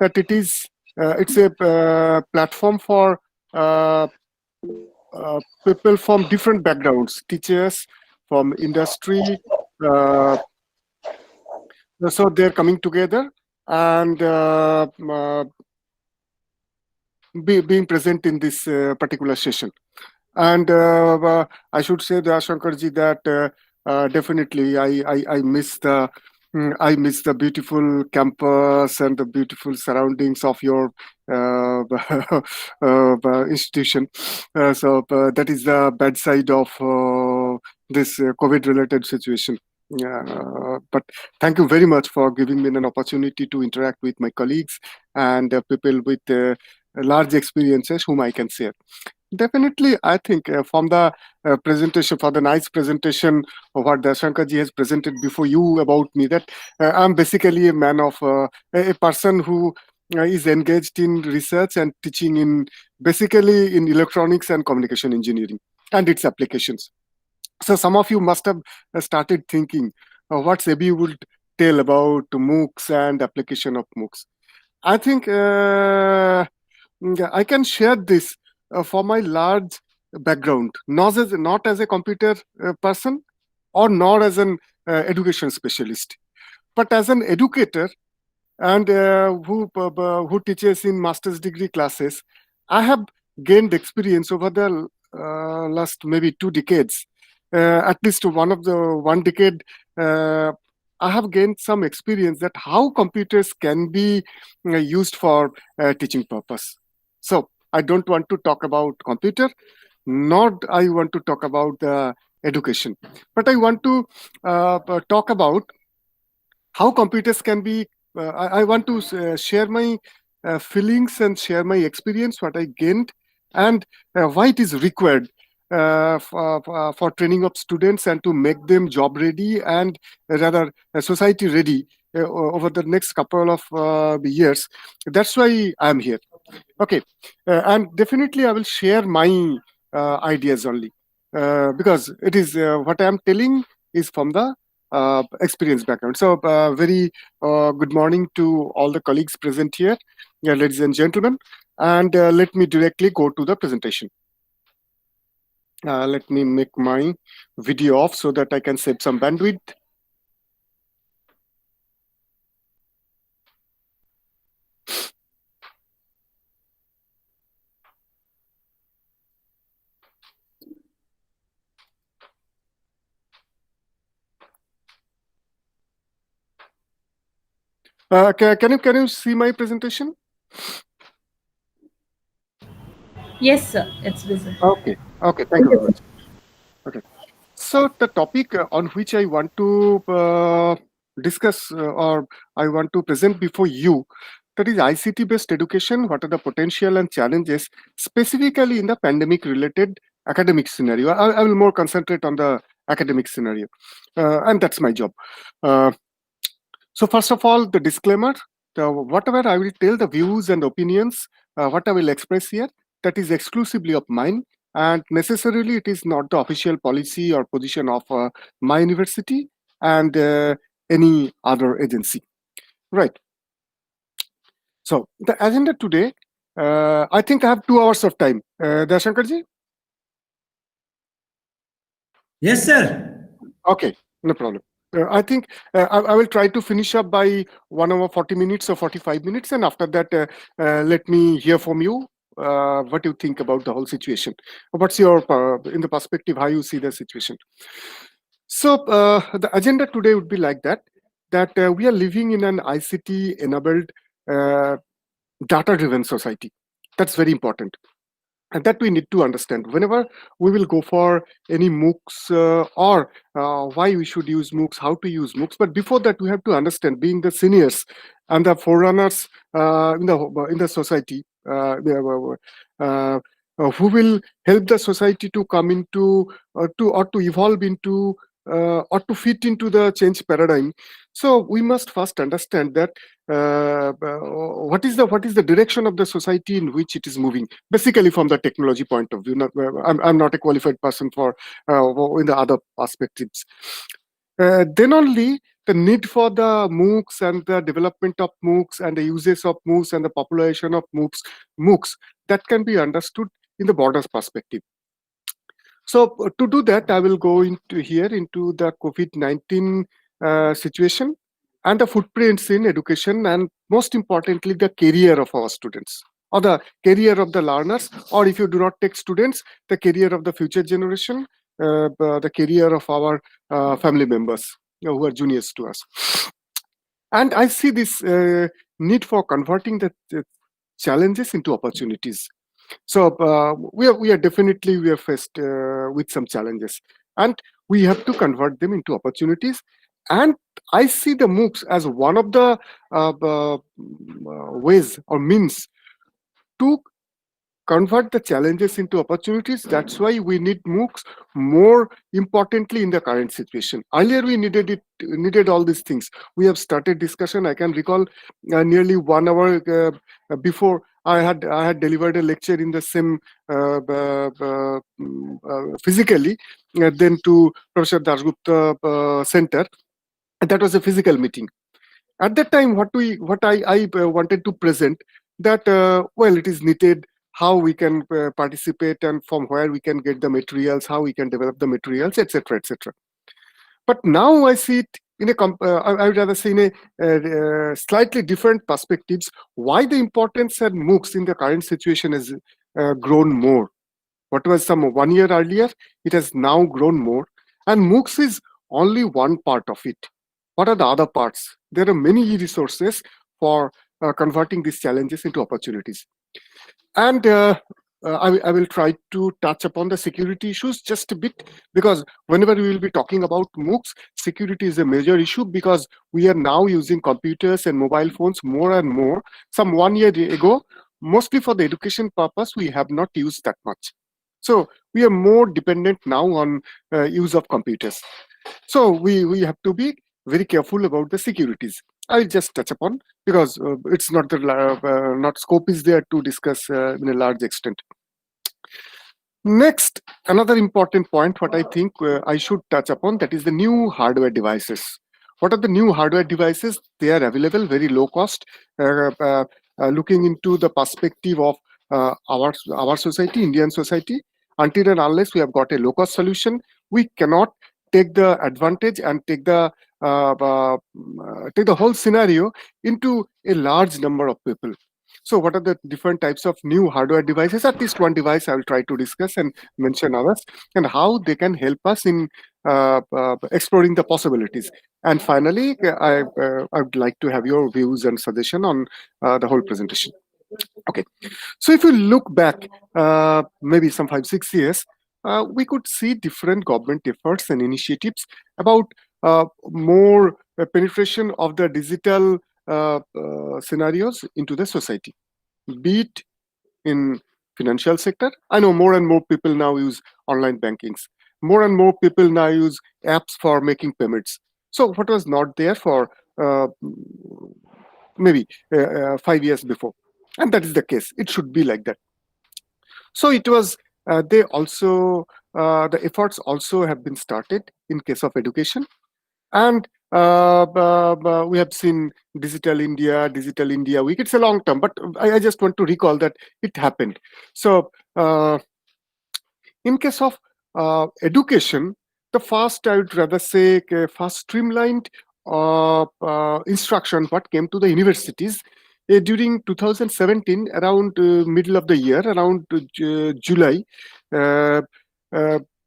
that it's a platform for people from different backgrounds, teachers from industry. Uh, so they're coming together and being present in this particular session. And I should say, Shankarji, that definitely I miss I miss the beautiful campus and the beautiful surroundings of your institution. That is the bad side of this COVID-related situation. But thank you very much for giving me an opportunity to interact with my colleagues and people with large experiences whom I can share. Definitely, I think from the presentation, for the nice presentation of what Dashankarji has presented before you about me, that I'm basically a man of a person who is engaged in research and teaching in basically in electronics and communication engineering and its applications. So some of you must have started thinking what Sebi would tell about MOOCs and application of MOOCs. I think I can share this for my large background, not as a computer person or nor as an education specialist, but as an educator and who teaches in master's degree classes. I have gained experience over the last maybe 2 decades. At least one decade, I have gained some experience that how computers can be used for teaching purpose. So I don't want to talk about computer, nor I want to talk about education, but I want to talk about how computers can be. I want to share my feelings and share my experience, what I gained, and why it is required for training of students and to make them job ready and rather society ready over the next couple of years. That's why I'm here. Okay, and definitely I will share my ideas only because it is what I am telling is from the experience background. So, very good morning to all the colleagues present here, ladies and gentlemen. And let me directly go to the presentation. Let me make my video off so that I can save some bandwidth. Can you see my presentation? Yes, sir. It's visible. Okay. Okay. Thank you very much. Okay. So the topic on which I want to discuss or I want to present before you, that is ICT based education. What are the potential and challenges specifically in the pandemic related academic scenario? I will more concentrate on the academic scenario, and that's my job. Uh, so first of all, the disclaimer: whatever I will tell, the views and opinions, what I will express here, that is exclusively of mine, and necessarily it is not the official policy or position of my university and any other agency. Right. So the agenda today, I think I have 2 hours of time. Dashankarji? Yes, sir. Okay, no problem. I think I will try to finish up by 1 hour 40 minutes or 45 minutes, and after that, let me hear from you what you think about the whole situation. What's your, in the perspective, how you see the situation? So the agenda today would be like that we are living in an ICT enabled data driven society. That's very important. And that we need to understand whenever we will go for any MOOCs or why we should use MOOCs, how to use MOOCs. But before that, we have to understand, being the seniors and the forerunners in the society, who will help the society to come into to evolve into or to fit into the change paradigm. So we must first understand that what is the direction of the society in which it is moving, basically from the technology point of view. I'm not a qualified person for in the other perspectives. Then only the need for the MOOCs and the development of MOOCs and the uses of MOOCs and the population of MOOCs that can be understood in the broader perspective. So to do that, I will go into the COVID-19 situation and the footprints in education, and most importantly, the career of our students or the career of the learners, or if you do not take students, the career of the future generation, the career of our family members who are juniors to us. And I see this need for converting the challenges into opportunities. So we are definitely we are faced with some challenges, and we have to convert them into opportunities. And I see the MOOCs as one of the ways or means to convert the challenges into opportunities. That's why we need MOOCs more importantly in the current situation. Earlier we needed all these things. We have started discussion. I can recall nearly 1 hour before I had delivered a lecture in the same physically, then to Professor Dasgupta Center. And that was a physical meeting. At that time, what I wanted to present that well, it is needed how we can participate and from where we can get the materials, how we can develop the materials, etc., etc. But now I see it in a I would rather say in a slightly different perspectives. Why the importance of MOOCs in the current situation has grown more. What was some 1 year earlier, it has now grown more, and MOOCs is only one part of it. What are the other parts? There are many resources for converting these challenges into opportunities. And I will try to touch upon the security issues just a bit, because whenever we will be talking about MOOCs, security is a major issue because we are now using computers and mobile phones more and more. Some 1 year ago, mostly for the education purpose, we have not used that much. So we are more dependent now on use of computers. So we have to be very careful about the securities. I'll just touch upon because it's not the not scope is there to discuss in a large extent. Next, another important point, what I think I should touch upon, that is the new hardware devices. What are the new hardware devices? They are available, very low cost. Looking into the perspective of our society, Indian society, until and unless we have got a low cost solution, we cannot take the advantage and take the whole scenario into a large number of people. So what are the different types of new hardware devices? At least one device I will try to discuss and mention others, and how they can help us in exploring the possibilities. And finally, I would like to have your views and suggestion on the whole presentation. Okay, so if you look back maybe some 5-6 years, we could see different government efforts and initiatives about more penetration of the digital scenarios into the society, be it in financial sector. I know more and more people now use online bankings. More and more people now use apps for making payments. So what was not there for maybe 5 years before, and that is the case. It should be like that. So it was. They also the efforts also have been started in case of education. And we have seen Digital India Week. It's a long term, but I just want to recall that it happened. So in case of education, the first, I would rather say, first streamlined instruction what came to the universities during 2017, around middle of the year, around July. Uh,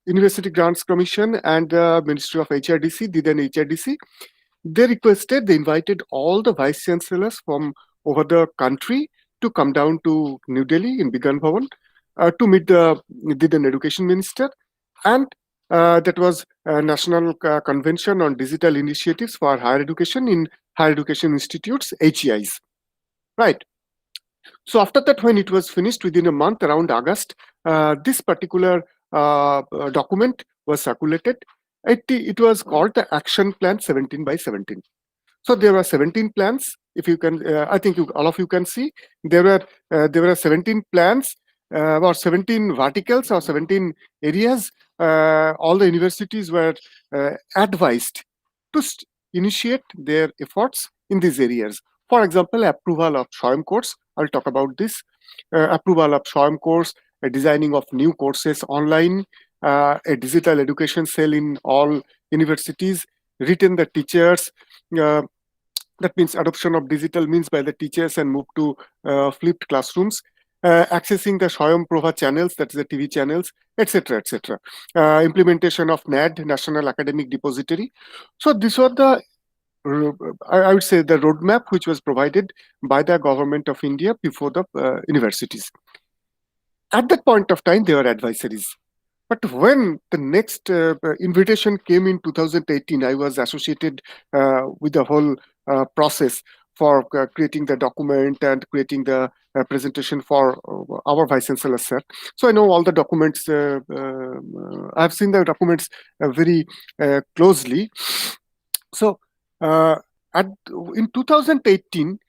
University Grants Commission and Ministry of HRDC did an HRDC. They invited all the vice chancellors from over the country to come down to New Delhi in Bigyan Bhavan to meet did an education minister, and that was a national convention on digital initiatives for higher education in higher education institutes, HEIs, right? So after that, when it was finished within a month, around August, this particular document was circulated. It was called the Action Plan 17 by 17. So there were 17 plans. If you can, I think all of you can see, there were 17 plans or 17 verticals or 17 areas. All the universities were advised to initiate their efforts in these areas. For example, approval of SWAYAM course. I'll talk about this. Approval of SWAYAM course, designing of new courses online, a digital education cell in all universities, retain the teachers. Uh, that means adoption of digital means by the teachers and move to flipped classrooms. Accessing the Swayam Prabha channels, that is the TV channels, etc., etc. Implementation of NAD, National Academic Depository. So these were the I would say the roadmap which was provided by the government of India before the universities. At that point of time, they were advisories. But when the next invitation came in 2018, I was associated with the whole process for creating the document and creating the presentation for our vice chancellor, sir. So I know all the documents. I've seen the documents very closely. So at in 2018,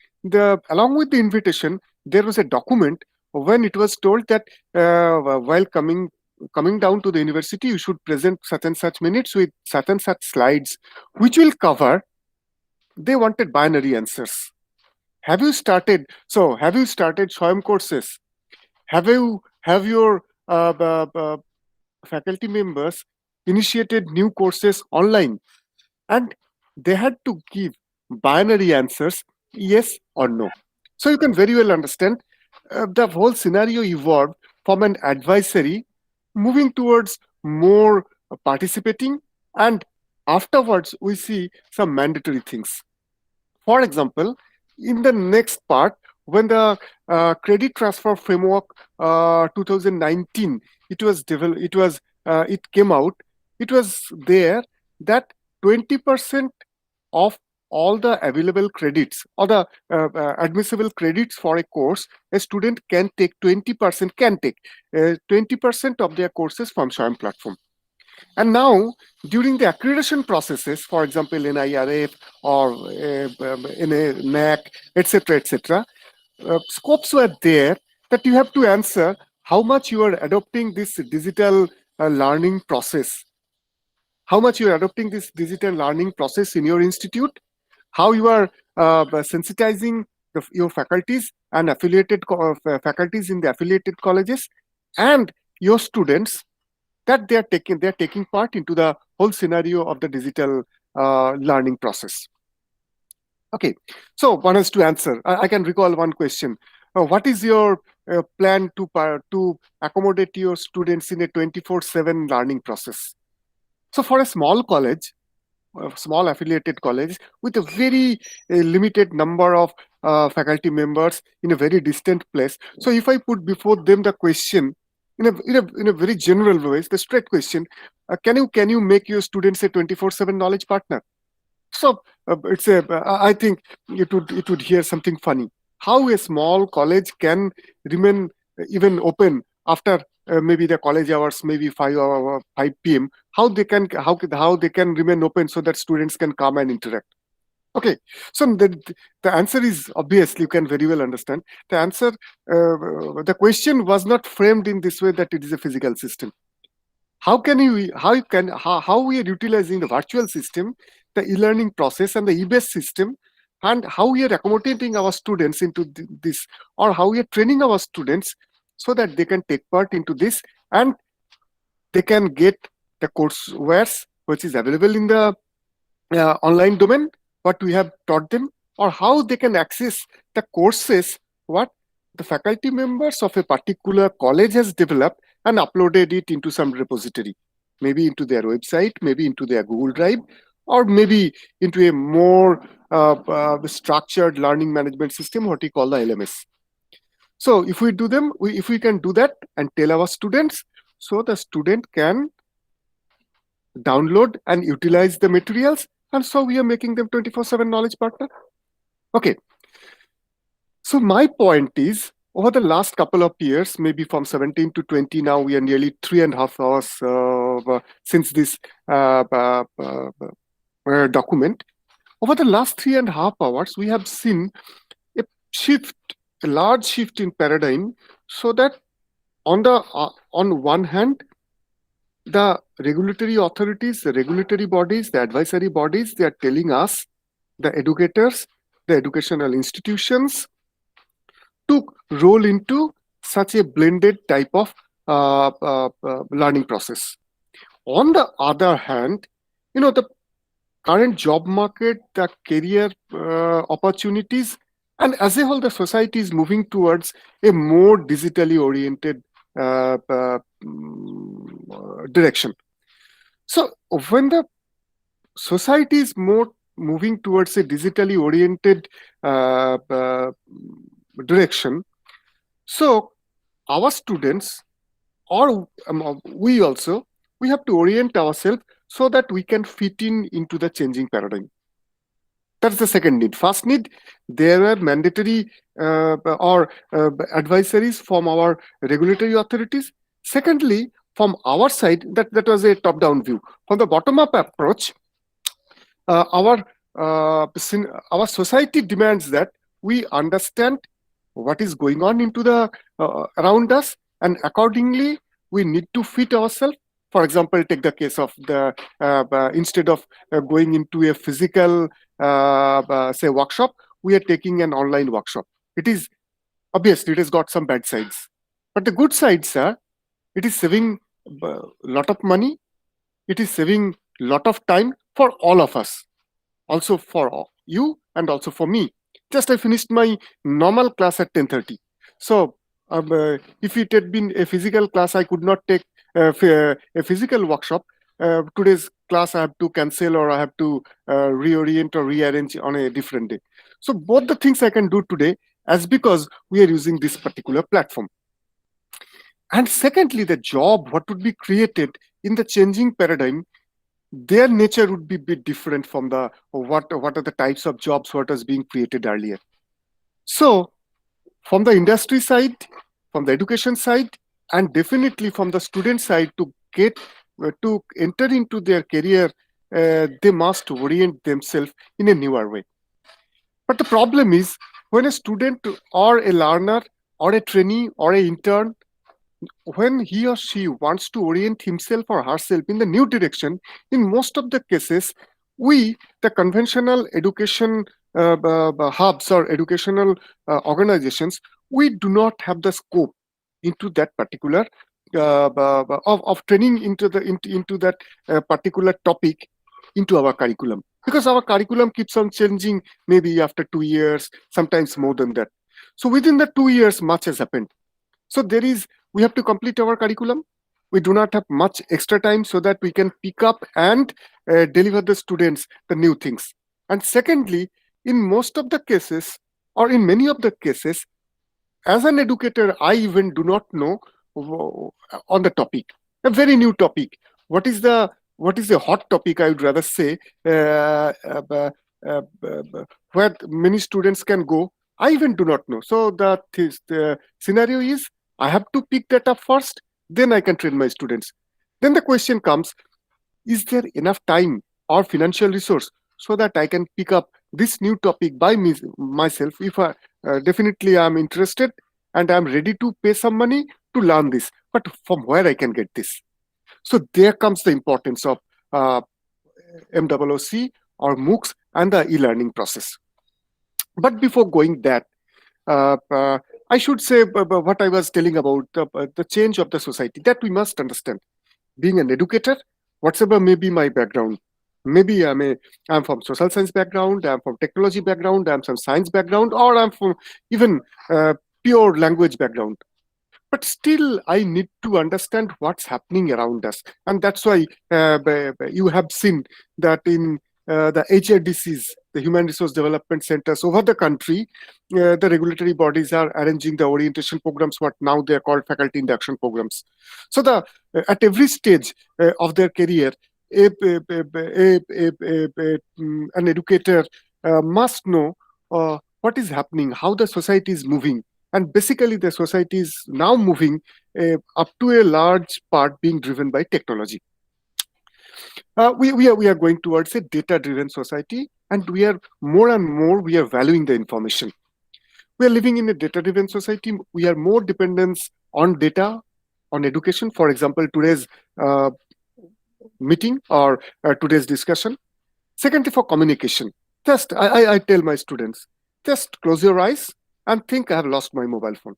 along with the invitation, there was a document when it was told that while coming down to the university, you should present such and such minutes with such and such slides, which will cover. They wanted binary answers. Have you started? So, have you started SWAYAM courses? Have your faculty members initiated new courses online? And they had to give binary answers, yes or no. So you can very well understand the whole scenario evolved from an advisory moving towards more participating, and afterwards we see some mandatory things. For example, in the next part, when the credit transfer framework 2019 it was developed, it came out, it was there that 20% of all the available credits or the admissible credits for a course, a student can take 20% can take 20% of their courses from SWAYAM platform. And now, during the accreditation processes, for example, in IRF or in a NAC, etc., etc., scopes were there that you have to answer how much you are adopting this digital learning process, how much you are adopting this digital learning process in your institute, how you are sensitizing your faculties and affiliated faculties in the affiliated colleges and your students, that they are taking part into the whole scenario of the digital learning process. Okay, so one has to answer. I can recall one question. What is your plan to accommodate your students in a 24/7 learning process? So for a small college, a small affiliated college with a very limited number of faculty members in a very distant place. So if I put before them the question in a very general way, the straight question, can you make your students a 24/7 knowledge partner? So I think it would hear something funny. How a small college can remain even open after maybe the college hours, maybe 5 p.m. How they can remain open so that students can come and interact. Okay, so the answer is obvious. You can very well understand. The answer, the question was not framed in this way that it is a physical system. How we are utilizing the virtual system, the e-learning process, and the e-based system, and how we are accommodating our students into this, or how we are training our students so that they can take part into this and they can get the courseware which is available in the online domain, what we have taught them, or how they can access the courses what the faculty members of a particular college has developed and uploaded it into some repository, maybe into their website, maybe into their Google Drive, or maybe into a more structured learning management system, what we call the LMS. So if we can do that and tell our students, so the student can download and utilize the materials, and so we are making them 24/7 knowledge partner. Okay. So my point is, over the last couple of years, maybe from 17 to 20, now we are nearly 3.5 hours since this document. Over the last 3.5 hours, we have seen a large shift in paradigm, so that on one hand, the regulatory authorities, the regulatory bodies, the advisory bodies, they are telling us, the educators, the educational institutions, to roll into such a blended type of learning process. On the other hand, the current job market, the career opportunities, and as a whole, the society is moving towards a more digitally oriented direction. So when the society is more moving towards a digitally oriented direction, so our students, or we also, we have to orient ourselves so that we can fit in into the changing paradigm. That's the second need. First need, there are mandatory or advisories from our regulatory authorities. Secondly, from our side, that was a top-down view. From the bottom-up approach, uh, our our society demands that we understand what is going on into the around us, and accordingly we need to fit ourselves. For example, take the case of the instead of going into a physical say workshop, we are taking an online workshop. It is obviously, it has got some bad sides, but the good sides are, it is saving a lot of money, it is saving lot of time for all of us, also for you and also for me. Just I finished my normal class at 10:30. So if it had been a physical class, I could not take a physical workshop. Today's class I have to cancel, or I have to reorient or rearrange on a different day. So both the things I can do today, as because we are using this particular platform. And secondly, the job, what would be created in the changing paradigm, their nature would be a bit different from the what are the types of jobs what was being created earlier. So from the industry side, from the education side, and definitely from the student side, to get to enter into their career, they must orient themselves in a newer way. But the problem is, when a student or a learner or a trainee or an intern, when he or she wants to orient himself or herself in the new direction, in most of the cases, we, the conventional education hubs or educational organizations, we do not have the scope into that particular of training into that particular topic into our curriculum, because our curriculum keeps on changing, maybe after 2 years, sometimes more than that. So within the 2 years, much has happened. So we have to complete our curriculum. We do not have much extra time so that we can pick up and deliver the students the new things. And secondly, in most of the cases, or in many of the cases, as an educator, I even do not know on the topic, a very new topic. What is the hot topic? I would rather say, where many students can go. I even do not know. So the scenario is, I have to pick that up first, then I can train my students. Then the question comes, is there enough time or financial resource so that I can pick up this new topic by myself, if I definitely am interested and I'm ready to pay some money to learn this, but from where I can get this? So there comes the importance of uh, MOOC or MOOCs and the e-learning process. But before going that, I should say what I was telling about the change of the society, that we must understand. Being an educator, whatever may be my background, maybe I'm from social science background, I'm from technology background, I'm from science background, or I'm from even pure language background. But still, I need to understand what's happening around us, and that's why you have seen that in the HRDCs, the Human Resource Development Centers over the country, the regulatory bodies are arranging the orientation programs, what now they are called faculty induction programs. So at every stage of their career, an educator must know what is happening, how the society is moving, and basically the society is now moving up to a large part being driven by technology. We are going towards a data-driven society, and we are more and more we are valuing the information. We are living in a data-driven society. We are more dependent on data, on education. For example, today's meeting or today's discussion. Secondly, for communication, just I tell my students, just close your eyes and think I have lost my mobile phone.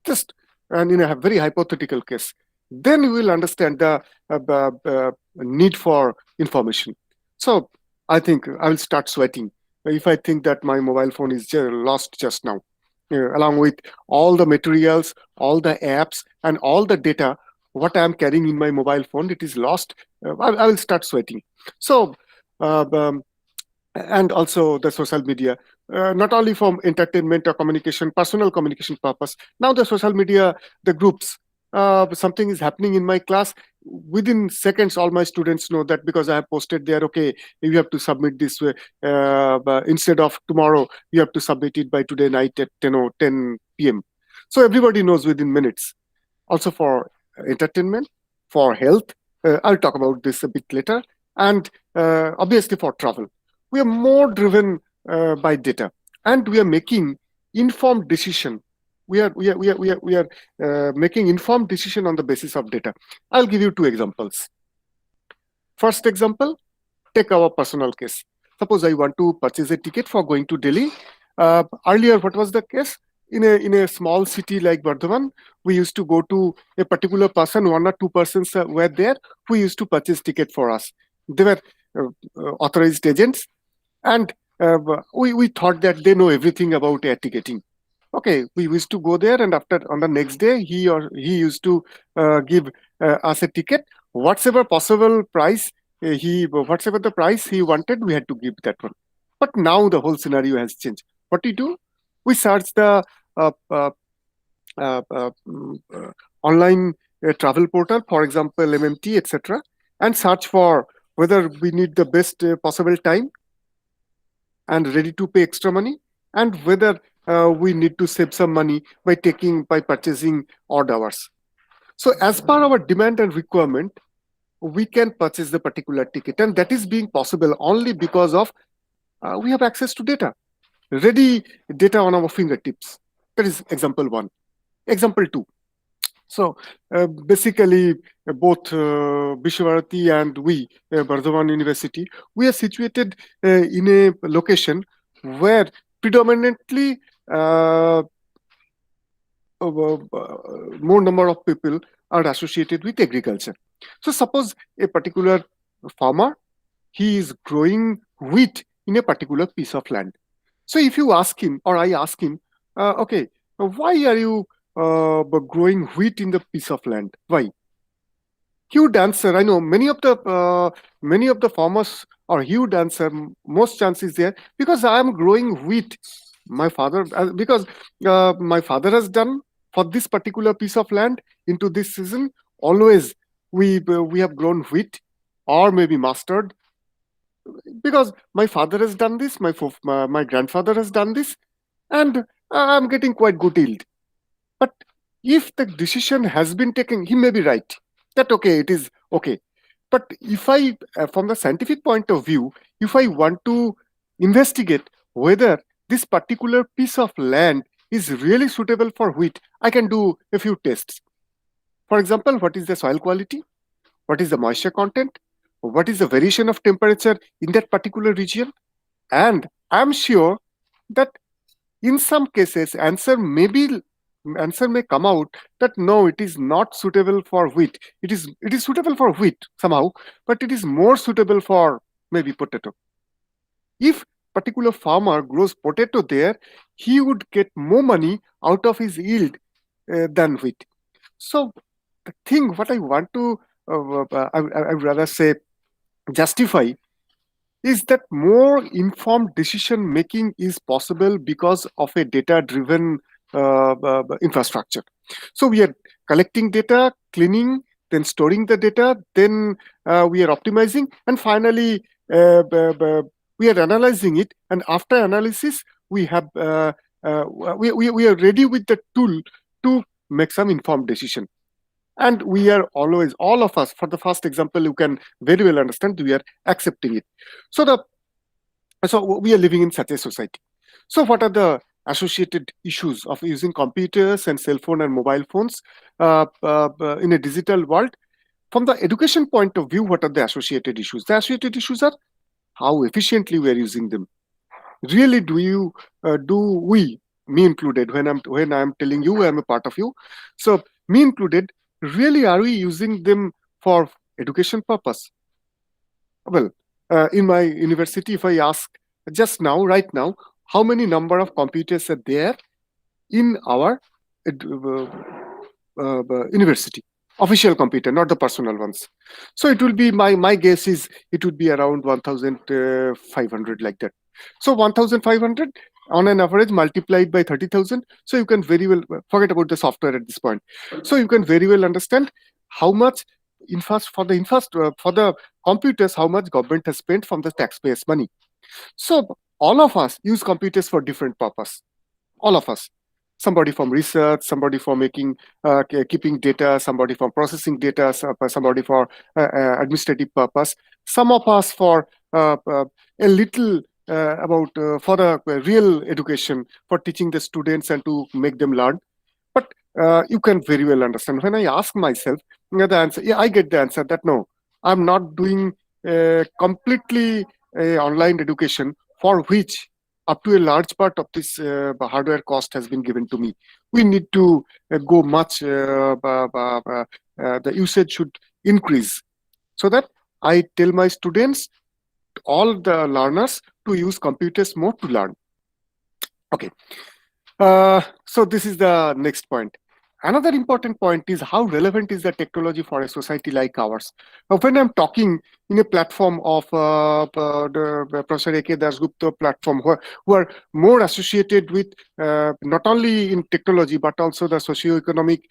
Just and in a very hypothetical case, then you will understand the need for information. So I think I will start sweating if I think that my mobile phone is lost just now, along with all the materials, all the apps, and all the data. What I am carrying in my mobile phone, it is lost. I will start sweating. So uh, um, and also the social media, not only from entertainment or communication, personal communication purpose. Now the social media, the groups, something is happening in my class, within seconds all my students know that because I have posted there, okay, you have to submit this way, but instead of tomorrow you have to submit it by today night at 10 p.m. So everybody knows within minutes. Also for entertainment, for health. I'll talk about this a bit later. And obviously for travel. We are more driven by data, and we are making informed decision. We are making informed decision on the basis of data. I'll give you two examples. First example, take our personal case. Suppose I want to purchase a ticket for going to Delhi. Earlier, what was the case? In a small city like Bardhaman, we used to go to a particular person, one or two persons were there who used to purchase ticket for us. They were authorized agents, and we thought that they know everything about air ticketing. Okay, we used to go there, and after on the next day, he used to give us a ticket, whatever possible price whatever the price he wanted, we had to give that one. But now the whole scenario has changed. What we do, we search the uh, uh, online travel portal, for example, MMT, etc., and search for whether we need the best possible time and ready to pay extra money, and whether we need to save some money by purchasing odd hours. So as per our demand and requirement, we can purchase the particular ticket, and that is being possible only because of we have access to data, ready data on our fingertips. That is example one. Example two. So basically, both Bishwarati and we, Bardhaman University, we are situated in a location where predominantly more number of people are associated with agriculture. So suppose a particular farmer, he is growing wheat in a particular piece of land. So if you ask him, or I ask him, okay, why are you growing wheat in the piece of land? Why? He would answer. I know many of the farmers, or he would answer. Most chances there, because I am growing wheat. My father, because my father has done for this particular piece of land into this season. Always we have grown wheat, or maybe mustard, because my father has done this, my grandfather has done this, and I'm getting quite good yield. But if the decision has been taken, he may be right that okay, it is okay. But if I, from the scientific point of view, if I want to investigate whether this particular piece of land is really suitable for wheat, I can do a few tests. For example, what is the soil quality? What is the moisture content? What is the variation of temperature in that particular region? And I'm sure that in some cases answer may come out that no, it is not suitable for wheat. It is suitable for wheat somehow, but it is more suitable for maybe potato. If particular farmer grows potato there, he would get more money out of his yield than wheat. So the thing what I want to I would rather say justify is that more informed decision making is possible because of a data driven infrastructure. So we are collecting data, cleaning, then storing the data, then we are optimizing, and finally we are analyzing it, and after analysis we have we are ready with the tool to make some informed decision. And we are always, all of us, for the first example, you can very well understand, we are accepting it. So we are living in such a society. So what are the associated issues of using computers and cell phone and mobile phones in a digital world? From the education point of view, what are the associated issues? The associated issues are how efficiently we are using them. Really, do we, me included, when I'm telling you I'm a part of you, so me included, really are we using them for education purpose? Well, in my university, if I ask just now, right now, how many number of computers are there in our university, official computer, not the personal ones. So it will be, my guess is it would be around 1500, like that. So 1500 on an average multiplied by 30,000. So you can very well forget about the software at this point. So you can very well understand how much for the computers, how much government has spent from the taxpayers money. So all of us use computers for different purpose, all of us. Somebody from research, somebody for making keeping data, somebody for processing data, somebody for administrative purpose, some of us for a little about for the real education, for teaching the students and to make them learn. But you can very well understand when I ask myself, the answer, yeah, I get the answer that no, I'm not doing completely online education, for which up to a large part of this hardware cost has been given to me. We need to go much, the usage should increase, so that I tell my students, all the learners, to use computers more to learn. Okay. So this is the next point. Another important point is how relevant is the technology for a society like ours. Now, when I'm talking in a platform of the Professor A.K. Dasgupta platform, who are more associated with not only in technology but also the socio-economic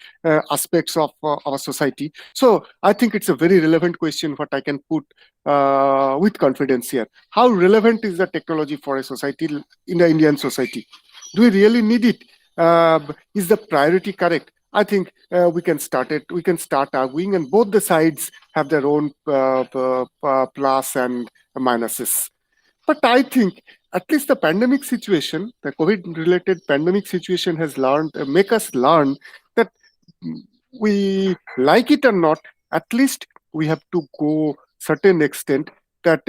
aspects of our society. So I think it's a very relevant question what I can put with confidence here. How relevant is the technology for a society in the Indian society? Do we really need it? Is the priority correct? I think we can start it. We can start arguing, and both the sides have their own plus and minuses. But I think at least the pandemic situation, the COVID-related pandemic situation, has make us learn that we like it or not, at least we have to go certain extent that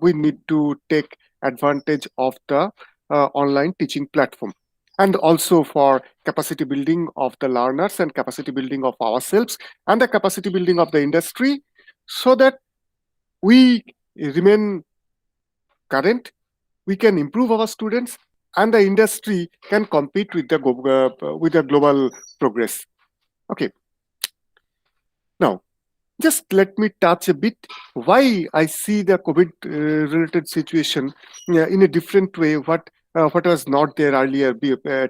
we need to take advantage of the online teaching platform, and also for capacity building of the learners and capacity building of ourselves and the capacity building of the industry, so that we remain current, we can improve our students, and the industry can compete with the global progress. Okay. Now, just let me touch a bit why I see the COVID related situation in a different way. What was not there earlier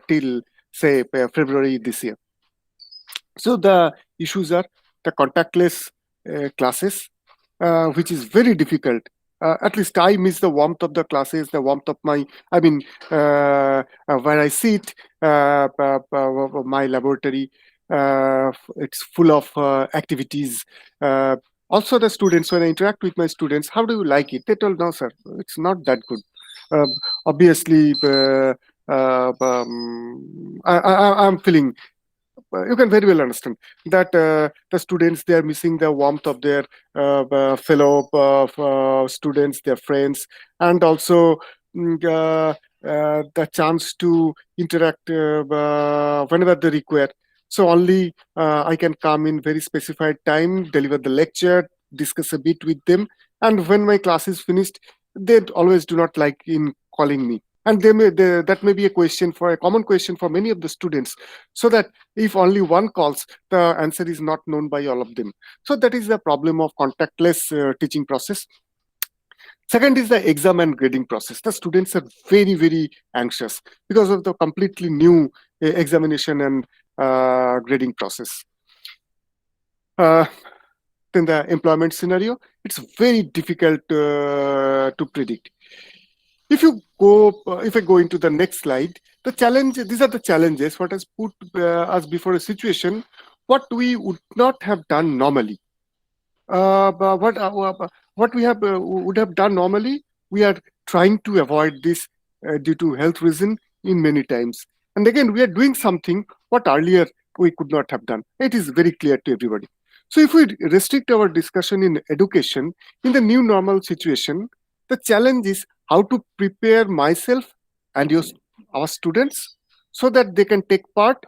till say February this year. So the issues are the contactless classes, which is very difficult. At least I miss the warmth of the classes, the warmth of my, I mean, where I sit, my laboratory. It's full of activities. Also, the students, when I interact with my students, how do you like it? They told, no, sir, it's not that good. Uh, Obviously, I'm feeling, you can very well understand that the students, they are missing the warmth of their fellow students, their friends, and also the chance to interact whenever they require. So only I can come in very specified time, deliver the lecture, discuss a bit with them, and when my class is finished, they always do not like in calling me. And that may be a common question for many of the students, so that if only one calls, the answer is not known by all of them. So that is the problem of contactless teaching process. Second is the exam and grading process. The students are very, very anxious because of the completely new examination and grading process. Then the employment scenario, it's very difficult to predict. If I go into the next slide, these are the challenges what has put us before a situation what we would not have done normally. What we would have done normally, we are trying to avoid this due to health reason in many times. And again, we are doing something what earlier we could not have done. It is very clear to everybody. So if we restrict our discussion in education, in the new normal situation, the challenge is how to prepare myself and our students so that they can take part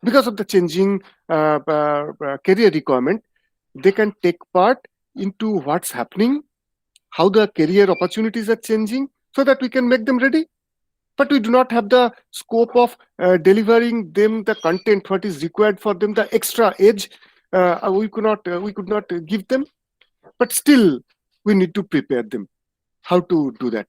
because of the changing career requirement. They can take part into what's happening, how the career opportunities are changing, so that we can make them ready. But we do not have the scope of delivering them the content what is required for them, the extra edge we could not give them. But still we need to prepare them how to do that.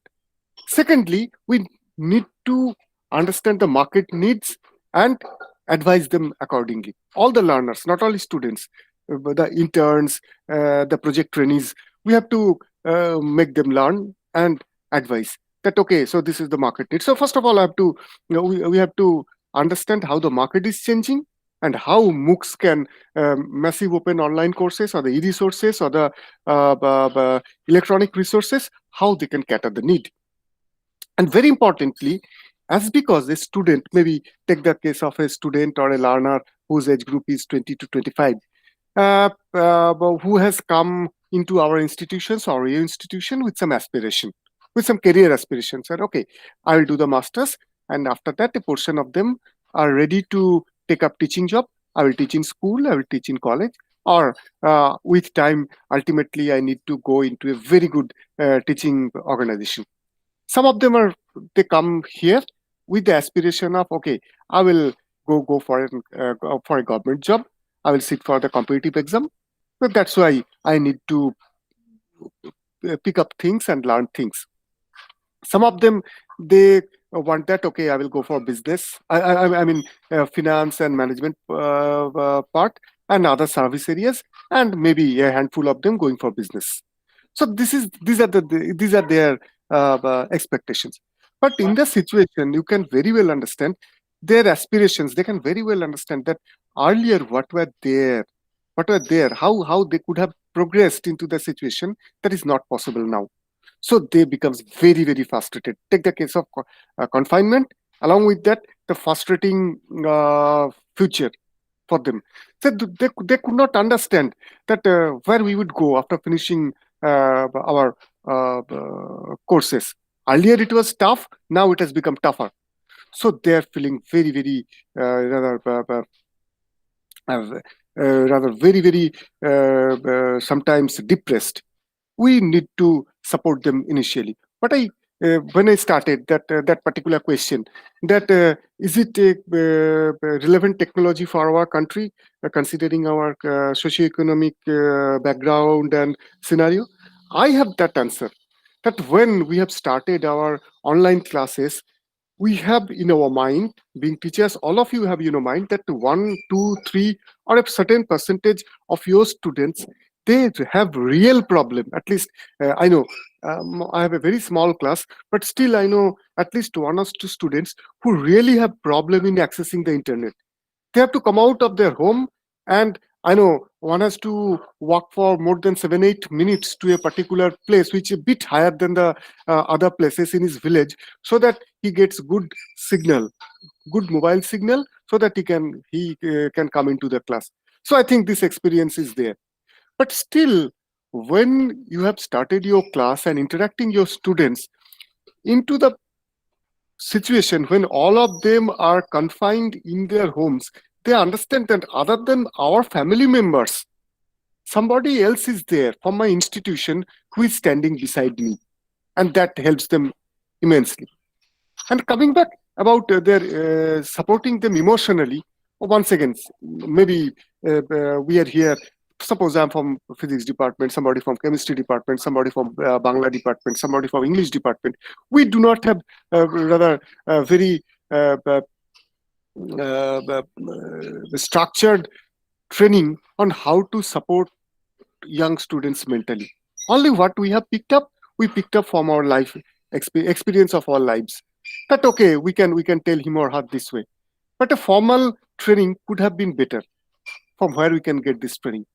Secondly, we need to understand the market needs and advise them accordingly. All the learners, not only students, but the interns, the project trainees, we have to make them learn and advise that, okay, so this is the market need. So first of all, I have to, we have to understand how the market is changing and how MOOCs can, massive open online courses or the e-resources or the electronic resources, how they can cater the need. And very importantly, as because a student, maybe take the case of a student or a learner whose age group is 20 to 25, who has come into our institutions or your institution with some aspiration, with some career aspirations, and okay, I will do the masters, and after that, a portion of them are ready to take up teaching job. I will teach in school, I will teach in college, or with time, ultimately, I need to go into a very good teaching organization. Some of them are, they come here with the aspiration of, okay, I will go for a government job, I will sit for the competitive exam. But that's why I need to pick up things and learn things. Some of them, they want that, okay, I will go for business, I mean finance and management part and other service areas, and maybe a handful of them going for business. So these are their expectations. But in the situation, you can very well understand their aspirations. They can very well understand that earlier what were there, how they could have progressed into the situation that is not possible now. So they becomes very, very frustrated. Take the case of confinement. Along with that, the frustrating future for them. So they could not understand that where we would go after finishing our courses. Earlier it was tough, now it has become tougher. So they are feeling very, very uh, rather very, very sometimes depressed. We need to support them initially. But when I started that particular question, that is it a relevant technology for our country, considering our socioeconomic background and scenario, I have that answer. That when we have started our online classes, we have in our mind, being teachers, all of you have in your mind that 1 2 3 or a certain percentage of your students, they have real problem. At least I know, I have a very small class, but still I know at least one or two students who really have problem in accessing the internet. They have to come out of their home, and I know one has to walk for more than 7 8 minutes to a particular place which is a bit higher than the other places in his village, so that he gets good mobile signal, so that he can come into the class. So I think this experience is there. But still, when you have started your class and interacting your students into the situation when all of them are confined in their homes, they understand that other than our family members, somebody else is there from my institution who is standing beside me, and that helps them immensely. And coming back about their supporting them emotionally, once again, maybe we are here. Suppose I'm from physics department, somebody from chemistry department, somebody from Bangla department, somebody from English department. We do not have rather very structured training on how to support young students mentally. Only what we picked up from our life experience of our lives. That okay, we can tell him or her this way. But a formal training could have been better. From where we can get this training?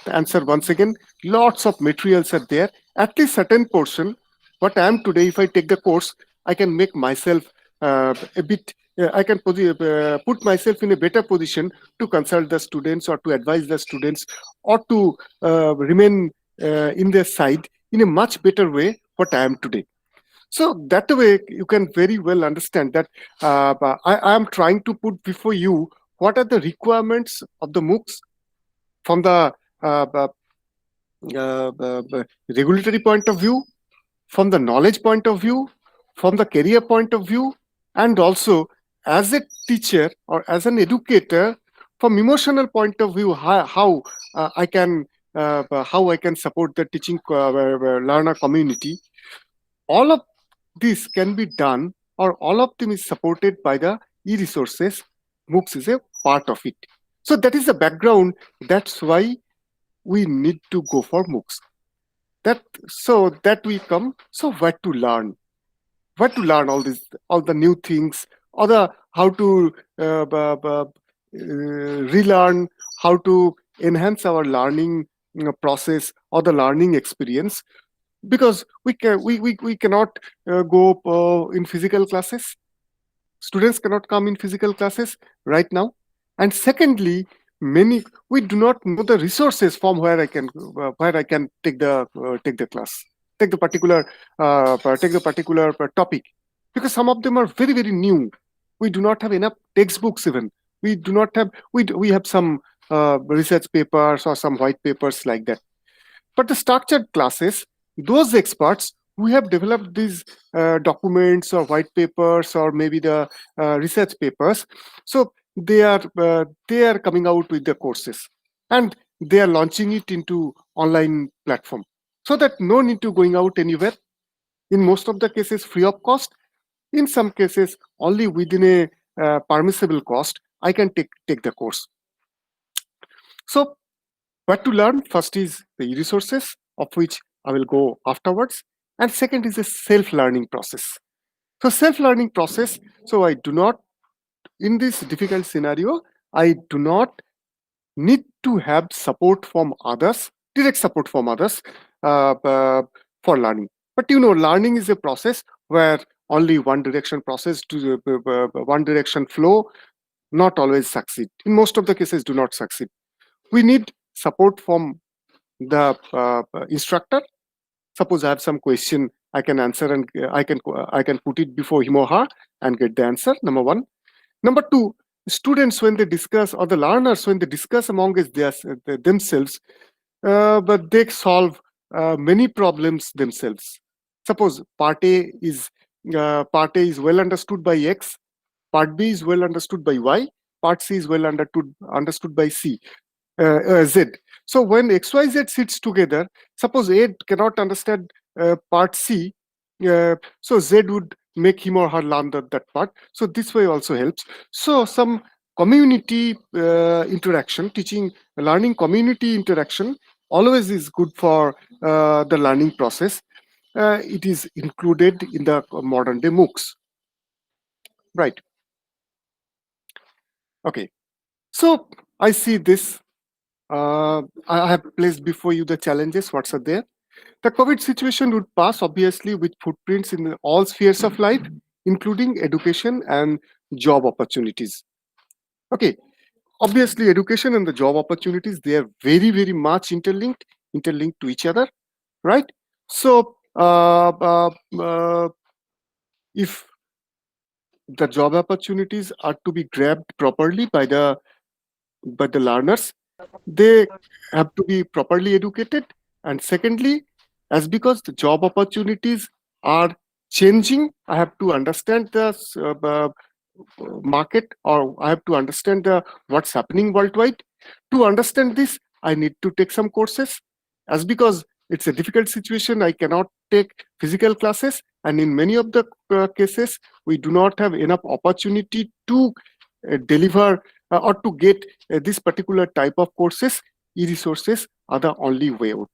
The answer once again, lots of materials are there. At least certain portion. What I am today, if I take the course, I can make myself a bit I can put myself in a better position to consult the students or to advise the students or to remain in their side in a much better way what I am today. So that way you can very well understand that I am trying to put before you what are the requirements of the MOOCs from the uh, uh, regulatory point of view, from the knowledge point of view, from the career point of view, and also as a teacher or as an educator, from emotional point of view, how I can how I can support the teaching learner community. All of this can be done, or all of them is supported by the e-resources. MOOCs is a part of it. So that is the background. That's why we need to go for MOOCs. That so that we come. So what to learn all this, all the new things, or the how to relearn, how to enhance our learning process or the learning experience, because we cannot go in physical classes. Students cannot come in physical classes right now. And secondly, many we do not know the resources from where I can take the class, take the particular topic, because some of them are very new. We do not have enough textbooks even. We do not have we have some research papers or some white papers like that. But the structured classes, those experts who have developed these documents or white papers or maybe the research papers, so they are coming out with the courses, and they are launching it into online platform, so that no need to going out anywhere. In most of the cases, free of cost. In some cases, only within a permissible cost, I can take the course. So what to learn? First is the resources, of which I will go afterwards. And second is a self-learning process. So self-learning process, so I do not, in this difficult scenario, I do not need to have support from others, direct support from others for learning. But learning is a process where only one direction process to one direction flow not always succeed. In most of the cases, do not succeed. We need support from the instructor. Suppose I have some question, I can answer, and I can put it before him or her and get the answer. Number one. Number two, students when they discuss, or the learners when they discuss among themselves, but they solve many problems themselves. Suppose part A is well understood by X, part B is well understood by Y, part C is well understood by Z. So when XYZ sits together, suppose A cannot understand part C, so Z would make him or her learn that part. So this way also helps. So some community interaction, learning community interaction always is good for the learning process. It is included in the modern day MOOCs. Right. Okay. So I see this. I have placed before you the challenges. What's are there? The COVID situation would pass, obviously, with footprints in all spheres of life, including education and job opportunities. Okay, obviously, education and the job opportunities, they are very interlinked to each other, right? So, if the job opportunities are to be grabbed properly by the learners, they have to be properly educated. And secondly, as because the job opportunities are changing, I have to understand the market, or I have to understand the what's happening worldwide. To understand this, I need to take some courses. As because it's a difficult situation, I cannot take physical classes, and in many of the cases, we do not have enough opportunity to deliver or to get this particular type of courses. E-resources are the only way out.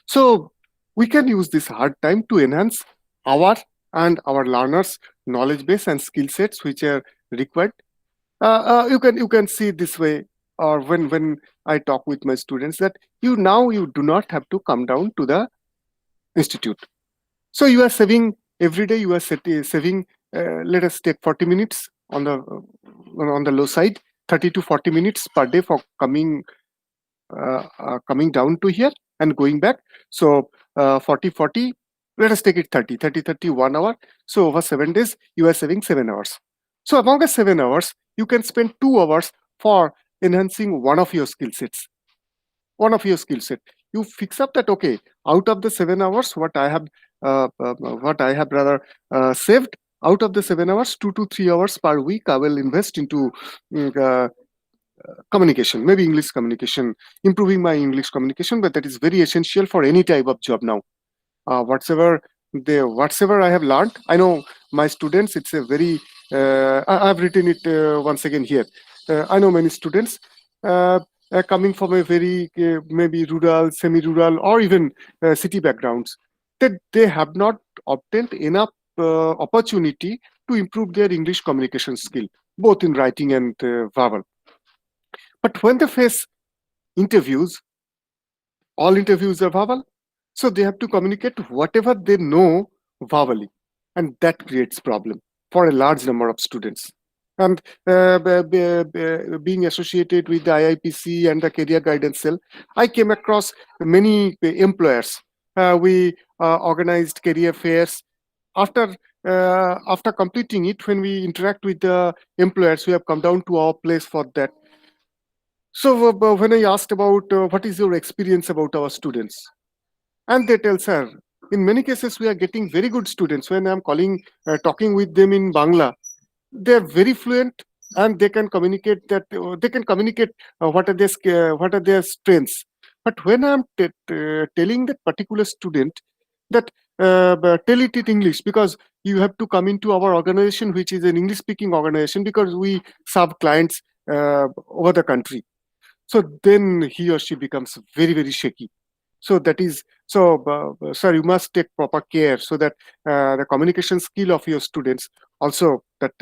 So we can use this hard time to enhance our and our learners' knowledge base and skill sets which are required. You can see this way, or when I talk with my students, that you do not have to come down to the institute. So you are saving every day. You are saving let us take 40 minutes on the low side, 30 to 40 minutes per day for coming down to here and going back. So 40 40, let us take it 30 30 30, 1 hour. So over 7 days you are saving 7 hours. So among the 7 hours you can spend 2 hours for enhancing one of your skill sets. You fix up that, okay, out of the 7 hours what I have rather saved, out of the 7 hours, 2 to 3 hours per week I will invest into mm, uh, communication, maybe English communication, improving my English communication. But that is very essential for any type of job now. Whatever I have learned, I know my students, it's a very I've written it once again here. I know many students uh, coming from a very maybe rural, semi-rural, or even city backgrounds, that they have not obtained enough opportunity to improve their English communication skill, both in writing and verbal. But when they face interviews, all interviews are verbal, so they have to communicate whatever they know verbally, and that creates problem for a large number of students. And being associated with the IIPC and the career guidance cell, I came across many employers. We organized career fairs. After completing it, when we interact with the employers who have come down to our place for that, so when I asked about what is your experience about our students, and they tell, sir, in many cases we are getting very good students. When I'm talking with them in Bangla, they're very fluent and they can communicate what are their strengths. But when I'm telling that particular student that tell it in English, because you have to come into our organization, which is an English speaking organization, because we serve clients over the country, so then he or she becomes very very shaky. So that is so sir, you must take proper care so that the communication skill of your students also that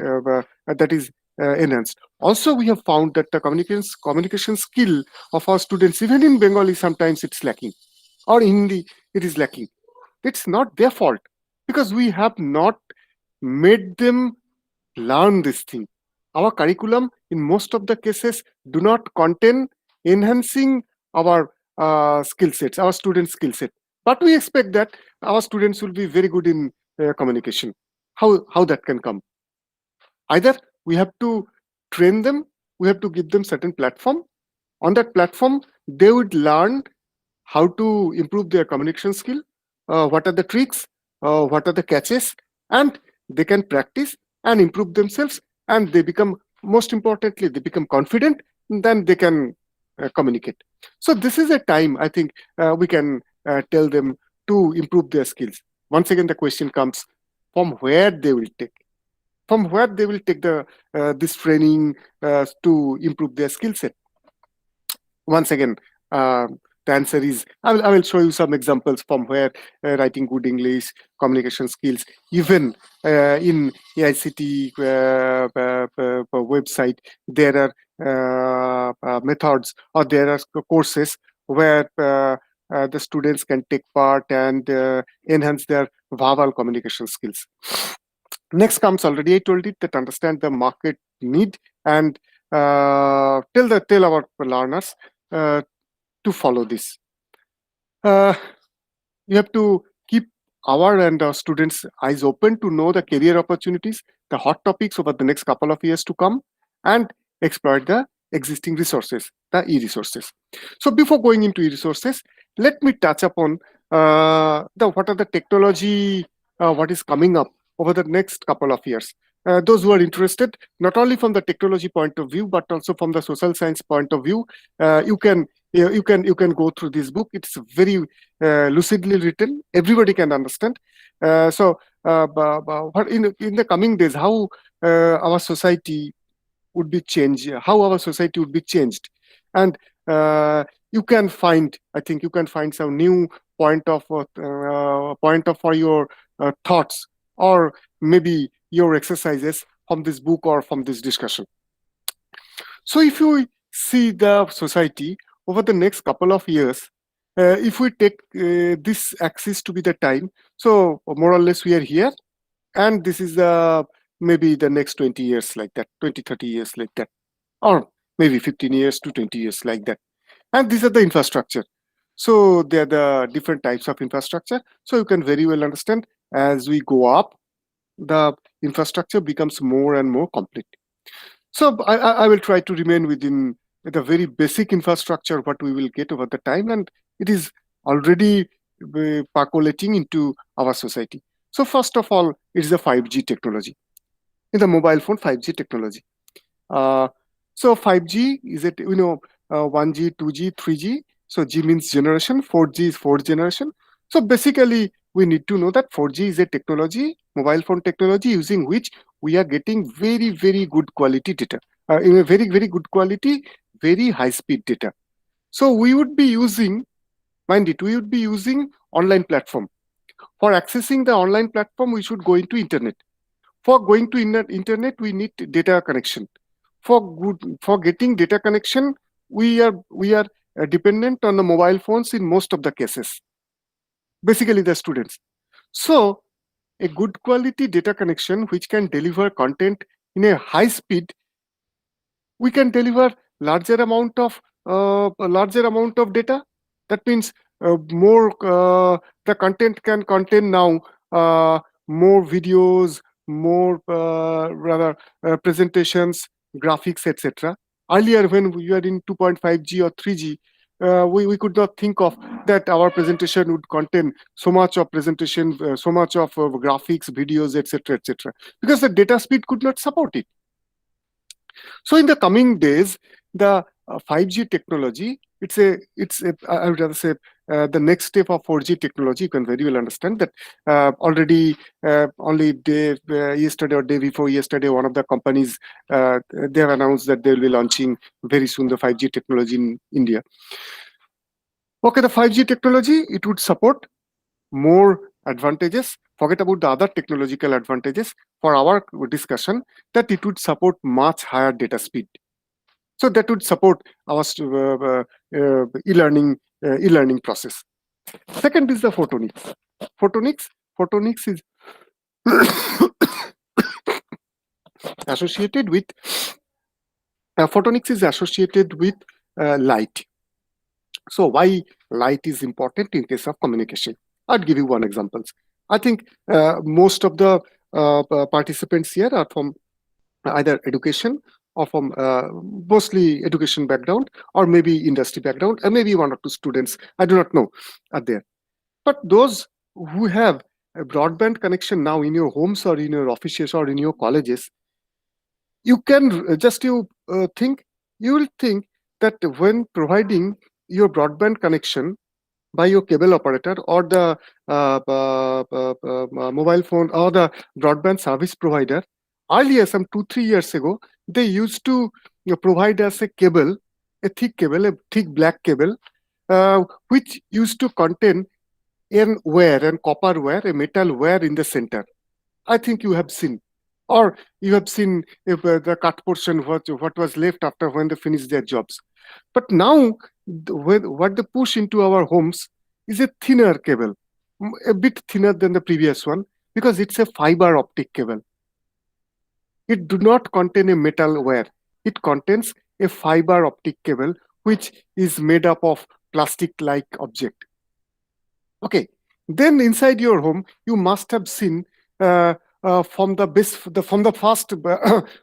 is enhanced. Also we have found that the communication skill of our students, even in Bengali, sometimes it's lacking, or in Hindi it is lacking. It's not their fault, because we have not made them learn this thing. Our curriculum, in most of the cases, do not contain enhancing our skill sets, our student skill set. But we expect that our students will be very good in communication. How that can come? Either we have to train them, we have to give them certain platform. On that platform, they would learn how to improve their communication skill, what are the tricks, what are the catches, and they can practice and improve themselves, and they become, most importantly, they become confident, then they can communicate. So this is a time, I think, we can tell them to improve their skills. Once again, the question comes, from where they will take the this training to improve their skill set. Once again, the answer is, I will show you some examples from where writing good English, communication skills, even in ICT website, there are methods, or there are courses where the students can take part and enhance their verbal communication skills. Next comes, already I told it, that understand the market need and tell our learners to follow this. You have to keep our and our students' eyes open to know the career opportunities, the hot topics over the next couple of years to come, and exploit the existing resources, the e-resources. So before going into e-resources, let me touch upon what are the technology, what is coming up over the next couple of years. Those who are interested, not only from the technology point of view, but also from the social science point of view, you can go through this book. It's very lucidly written. Everybody can understand. What in the coming days, how our society would be changed, how our society would be changed, and you can find, I think, you can find some new point of for your thoughts, or maybe your exercises from this book or from this discussion. So if you see the society over the next couple of years, if we take this axis to be the time, so more or less we are here, and this is the maybe the next 20 years like that, 20, 30 years like that, or maybe 15 years to 20 years like that. And these are the infrastructure. So they are the different types of infrastructure. So you can very well understand, as we go up, the infrastructure becomes more and more complete. So I will try to remain within the very basic infrastructure what we will get over the time, and it is already percolating into our society. So first of all, it is the 5G technology. In the mobile phone, 5G technology. Uh, so 5G is it, 1G, 2G, 3G. So G means generation, 4G is fourth generation. So basically, we need to know that 4G is a technology, mobile phone technology, using which we are getting very, very good quality data. In a very, very good quality, very high speed data. So we would be using, mind it, we would be using online platform. For accessing the online platform, we should go into internet. For going to internet, we need data connection. For getting data connection, we are dependent on the mobile phones in most of the cases, basically the students. So a good quality data connection which can deliver content in a high speed, we can deliver larger amount of data. That means more the content can contain now more videos, more rather presentations, graphics, etc. Earlier, when we were in 2.5G or 3G, we could not think of that our presentation would contain so much of presentation, so much of graphics, videos, etc., because the data speed could not support it. So in the coming days, the 5G technology, I would rather say the next step of 4G technology. You can very well understand that already only yesterday or day before yesterday, one of the companies they have announced that they will be launching very soon the 5G technology in India. Okay, the 5G technology, it would support more advantages. Forget about the other technological advantages for our discussion, that it would support much higher data speed. So that would support our e-learning process. Second is the photonics. Photonics is associated with light. So why light is important in case of communication? I'll give you one example. I think most of the participants here are from either education or from mostly education background, or maybe industry background, and maybe one or two students, I do not know, are there. But those who have a broadband connection now in your homes or in your offices or in your colleges, you can think, you will think that when providing your broadband connection by your cable operator or the mobile phone or the broadband service provider, earlier, some 2 3 years ago, they used to provide us a cable, a thick black cable, which used to contain an wire, and copper wire, a metal wire in the center. I think you have seen, or you have seen if, the cut portion, what was left after when they finished their jobs. But now, what they push into our homes is a thinner cable, a bit thinner than the previous one, because it's a fiber optic cable. It do not contain a metal wire. It contains a fiber optic cable, which is made up of plastic-like object. Okay. Then inside your home, you must have seen from the first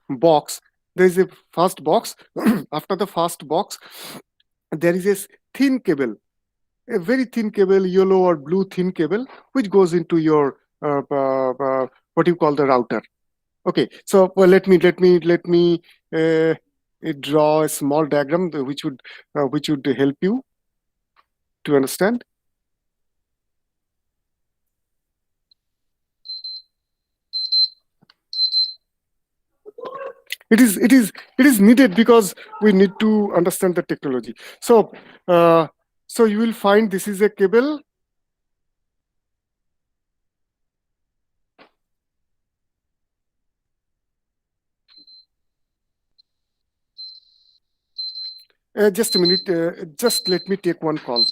box. There is a first box. After the first box, there is a thin cable, a very thin cable, yellow or blue thin cable, which goes into your what you call the router. Okay, so well, let me draw a small diagram which would help you to understand. It is needed because we need to understand the technology. So so you will find this is a cable. Just a minute. Just let me take one call.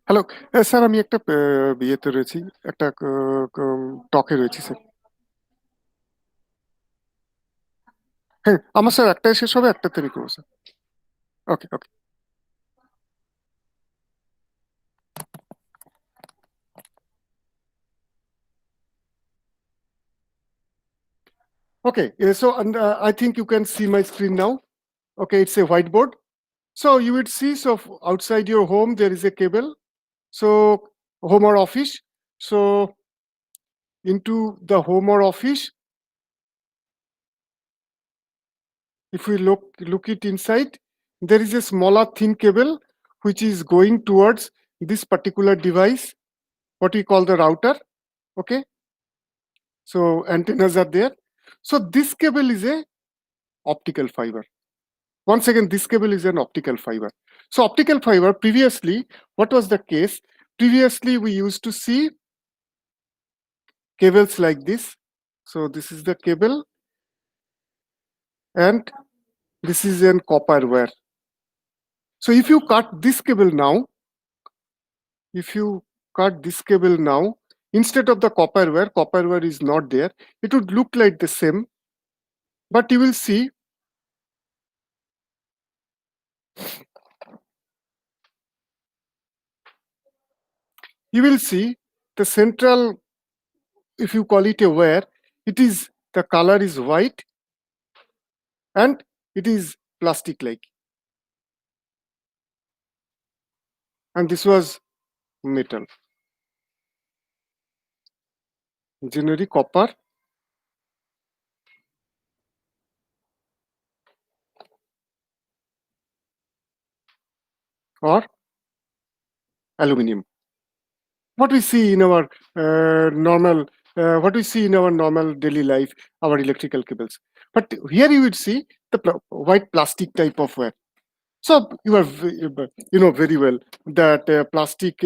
Hello sir, আমি একটা বিয়েতে রয়েছি, একটা টকে রয়েছি sir. হ্যাঁ, আমার sir একটাই শেষ হবে, একটাতে আমি করবো sir. Okay okay okay. So and, I think you can see my screen now. Okay, it's a whiteboard. So you would see, so outside your home there is a cable, so home or office. So into the home or office, if we look it inside, there is a smaller thin cable which is going towards this particular device, what we call the router. Okay, so antennas are there. So this cable is a optical fiber. Once again, this cable is an optical fiber. So optical fiber, previously, what was the case? Previously, we used to see cables like this. So this is the cable, and this is an copper wire. So if you cut this cable now, instead of the copper wire is not there. It would look like the same, but you will see the central, if you call it a wire, the color is white and it is plastic like, and this was metal, generally copper or aluminum. What we see in our normal daily life, our electrical cables. But here you would see the white plastic type of wire. So you are you know very well that plastic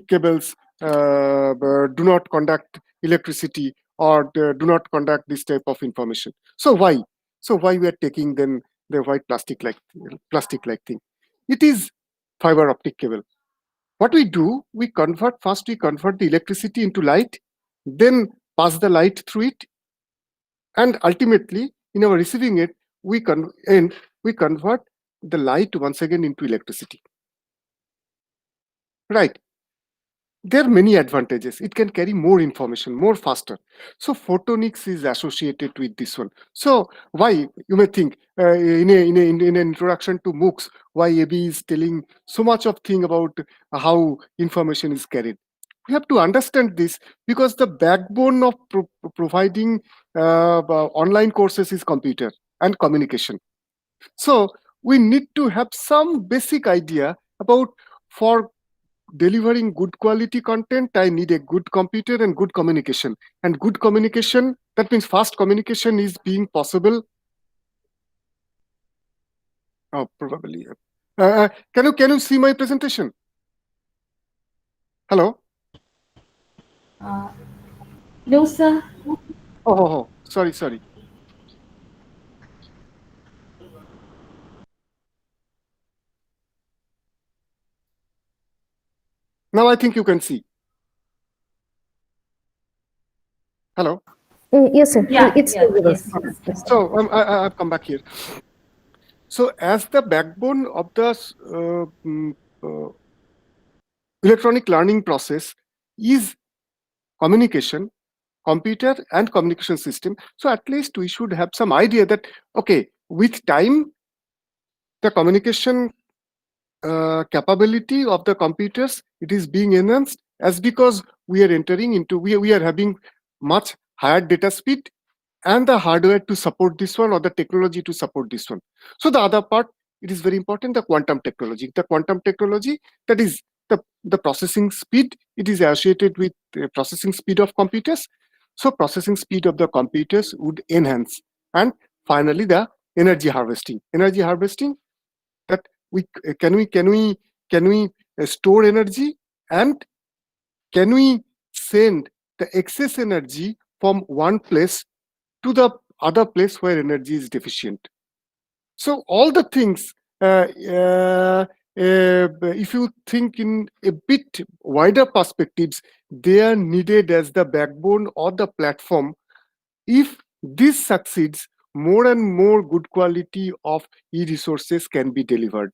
cables do not conduct electricity or do not conduct this type of information. So why? So why we are taking then the white plastic like thing? It is fiber optic cable. What we do, we convert the electricity into light, then pass the light through it, and ultimately in our receiving it, we convert the light once again into electricity. Right. There are many advantages. It can carry more information more faster. So photonics is associated with this one. So why, you may think, in an introduction to MOOCs, why AB is telling so much of thing about how information is carried? We have to understand this because the backbone of providing online courses is computer and communication. So we need to have some basic idea about, for delivering good quality content, I need a good computer and good communication. And good communication, that means fast communication, is being possible. Oh, probably. Can you see my presentation? Hello? No, sir. Oh, sorry. Now I think you can see. Hello? Yes, sir. Yeah, It's yeah, visible. yes, yes. So I've come back here. So as the backbone of the electronic learning process is communication, computer and communication system. So at least we should have some idea that, okay, with time, the communication capability of the computers, it is being enhanced, as because we are having much higher data speed and the hardware to support this one or the technology to support this one. So the other part, it is very important, the quantum technology. The quantum technology, that is the processing speed, it is associated with the processing speed of computers. So processing speed of the computers would enhance. And finally, the energy harvesting. Energy harvesting, that we can we store energy, and can we send the excess energy from one place to the other place where energy is deficient. So all the things if you think in a bit wider perspectives, they are needed as the backbone or the platform. If this succeeds, more and more good quality of e-resources can be delivered.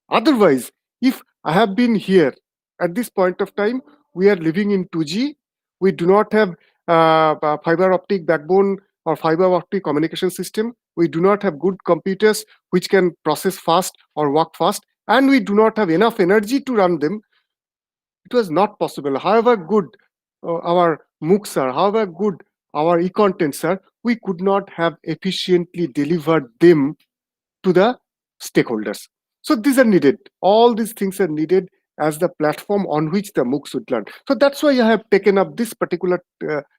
Otherwise, if I have been here at this point of time, we are living in 2G. We do not have fiber optic backbone or fiber optic communication system. We do not have good computers which can process fast or work fast, and we do not have enough energy to run them. It was not possible. However good our MOOCs are, however good our e-contents are, we could not have efficiently delivered them to the stakeholders. So these are needed. All these things are needed as the platform on which the MOOCs would learn. So that's why I have taken up this particular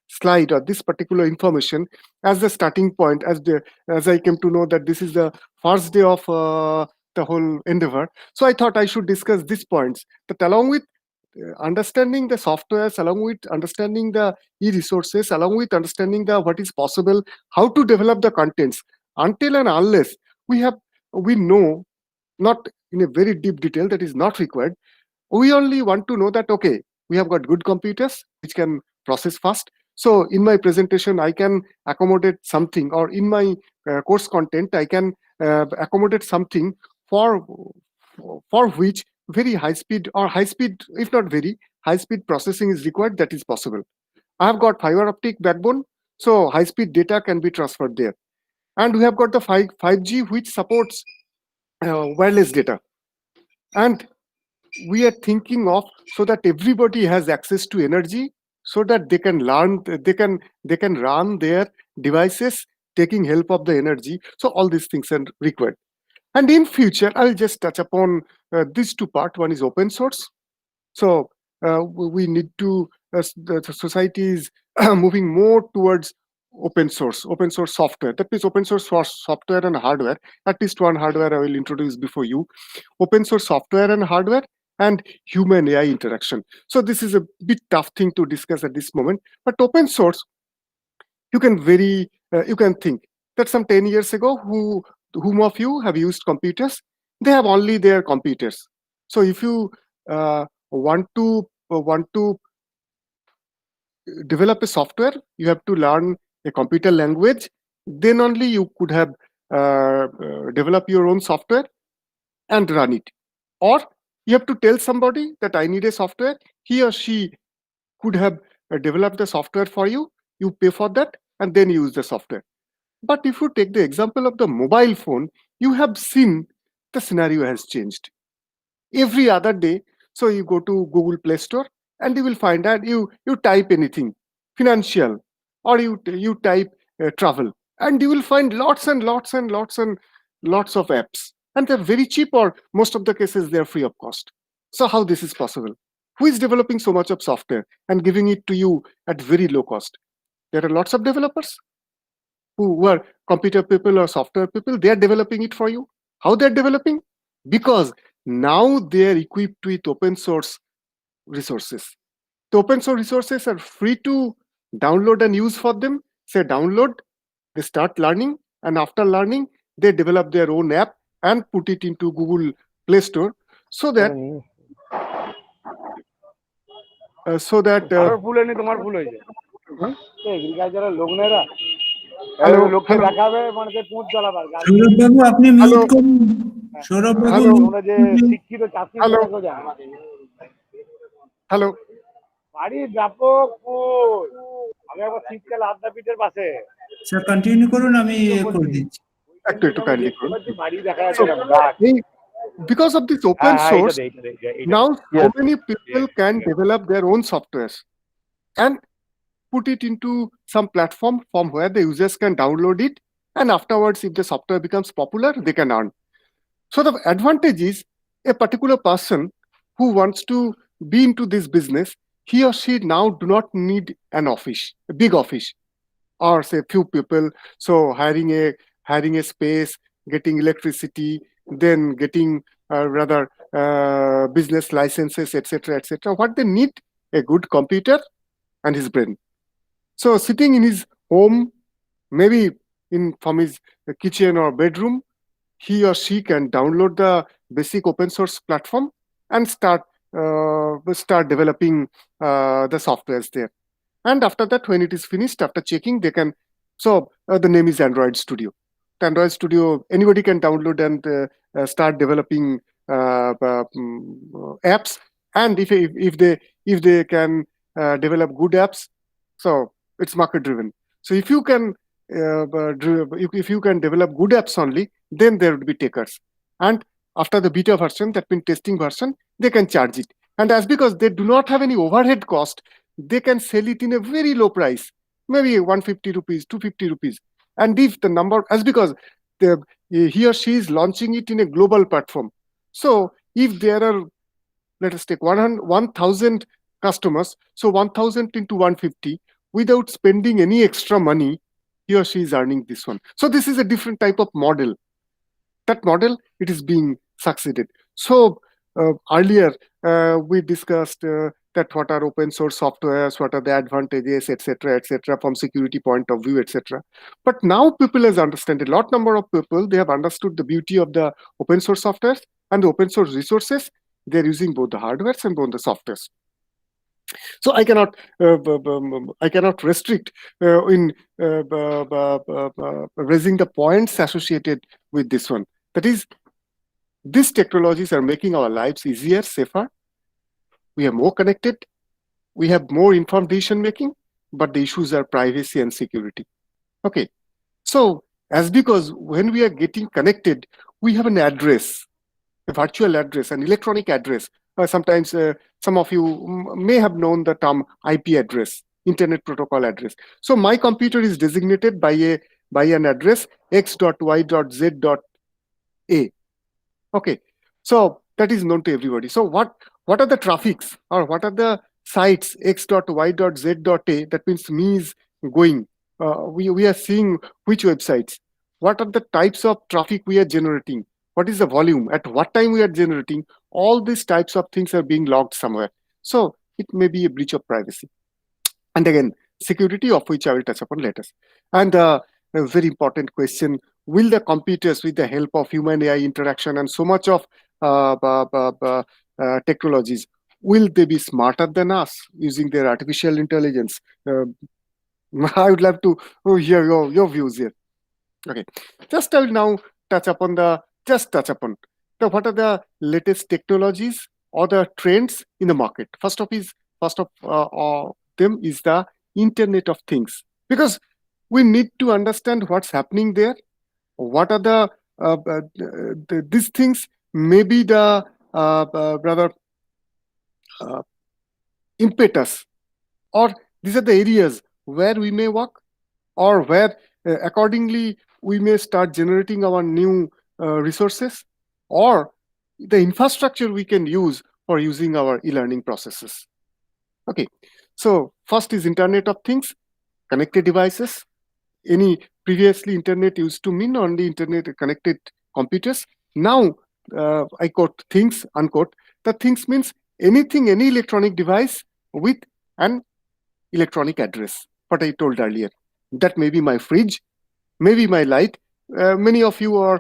slide or this particular information as the starting point. As I came to know that this is the first day of the whole endeavor, so I thought I should discuss these points. That along with understanding the softwares, along with understanding the e-resources, along with understanding the what is possible, how to develop the contents, until and unless we know, not in a very deep detail, that is not required. We only want to know that okay, we have got good computers which can process fast. So in my presentation I can accommodate something, or in my course content I can accommodate something for which very high speed, or high speed if not very high speed processing is required. That is possible. I have got fiber optic backbone, so high speed data can be transferred there. And we have got the 5G which supports wireless data. And we are thinking of so that everybody has access to energy, so that they can learn, they can run their devices taking help of the energy. So all these things are required. And in future I'll just touch upon these two parts. One is open source. So we need to the society is moving more towards open source software. That means open source software and hardware. At least one hardware I will introduce before you. Open source software and hardware, and human AI interaction. So this is a bit tough thing to discuss at this moment. But open source, you can think that some 10 years ago, whom of you have used computers? They have only their computers. So if you want to develop a software, you have to learn a computer language. Then only you could have develop your own software and run it. Or you have to tell somebody that I need a software. He or she could have developed the software for you. You pay for that and then use the software. But if you take the example of the mobile phone, you have seen the scenario has changed every other day. So you go to Google Play Store and you will find that you type anything financial, or you type travel, and you will find lots and lots and lots and lots of apps, and they're very cheap, or most of the cases they're free of cost. So how this is possible? Who is developing so much of software and giving it to you at very low cost? There are lots of developers who are computer people or software people. They are developing it for you. How they're developing? Because now they are equipped with open source resources. The open source resources are free to download and use for them. Say download, they start learning, and after learning they develop their own app and put it into Google Play Store, so that কারোর ভুল হয়নি, তোমার ভুল হয়েছে। এগ্রিকালচারের লোক নেই এরা। hello লোককে hello দেখাবে মানুষের পুঁত জ্বালাবার সৌরভ বাবু আপনি hello মিউট করুন। সৌরভ বাবু hello তোমরা যে শিক্ষিত চাকরি hello সেটা কেউ জানে না। hello বাড়ির ব্যাপক ফুল। আমি একবার শীতকালে আদ্যাপীঠের পাশে স্যার কন্টিনিউ করুন, আমি করে দিচ্ছি। একটু kindly করুন। বাড়ি দেখা So, যাচ্ছে। because of this open হ্যাঁ, source, এইটা। now so Yes. many people can develop their own softwares and put it into some platform from where the users can download it, and afterwards if the software becomes popular they can earn. So the advantage is, a particular person who wants to be into this business, he or she now do not need an office, a big office, or say few people. So hiring a space, getting electricity, then getting rather business licenses, etc., etc. What they need: a good computer and his brain. So sitting in his home, maybe in from his kitchen or bedroom, he or she can download the basic open source platform and start developing the softwares there. And after that, when it is finished, after checking, they can. So the name is Android Studio. Android Studio, anybody can download and start developing apps. And if they can develop good apps, so it's market driven. So if you can if you can develop good apps only, then there would be takers. And after the beta version, that means testing version, they can charge it. And as because they do not have any overhead cost, they can sell it in a very low price, maybe 150 rupees, 250 rupees. And if the number, as because he or she is launching it in a global platform. So if there are, let us take 1,000 customers, so 1,000 into 150, without spending any extra money, he or she is earning this one. So this is a different type of model. That model, it is being succeeded. So earlier we discussed that what are open source softwares, what are the advantages, etc., from security point of view, etc. But now people has understand, a lot number of people, they have understood the beauty of the open source softwares and the open source resources. They're using both the hardwares and both the softwares. So I cannot restrict in raising the points associated with this one. That is, these technologies are making our lives easier, safer. We are more connected. We have more informed decision making, but the issues are privacy and security. Okay. So as because when we are getting connected, we have an address, a virtual address, an electronic address. Sometimes some of you may have known the term IP address, Internet Protocol address. So my computer is designated by an address x.y.z.a. Okay, so that is known to everybody. So what are the traffics, or what are the sites x.y.z.a? That means me is going. We are seeing which websites. What are the types of traffic we are generating? What is the volume? At what time we are generating? All these types of things are being logged somewhere. So it may be a breach of privacy. And again, security, of which I will touch upon later. And a very important question, will the computers, with the help of human AI interaction and so much of technologies, will they be smarter than us using their artificial intelligence? I would love to hear your views here. Okay, just I will now touch upon what are the latest technologies or the trends in the market. First of them is the Internet of Things, because we need to understand what's happening there. What are these things? Maybe the rather impetus, or these are the areas where we may work, or where accordingly we may start generating our new resources, or the infrastructure we can use for using our e-learning processes. Okay, so first is Internet of Things, connected devices. Previously internet used to mean only internet connected computers. Now I quote things, unquote. The things means anything, any electronic device with an electronic address, what I told earlier. That may be my fridge, maybe my light. Many of you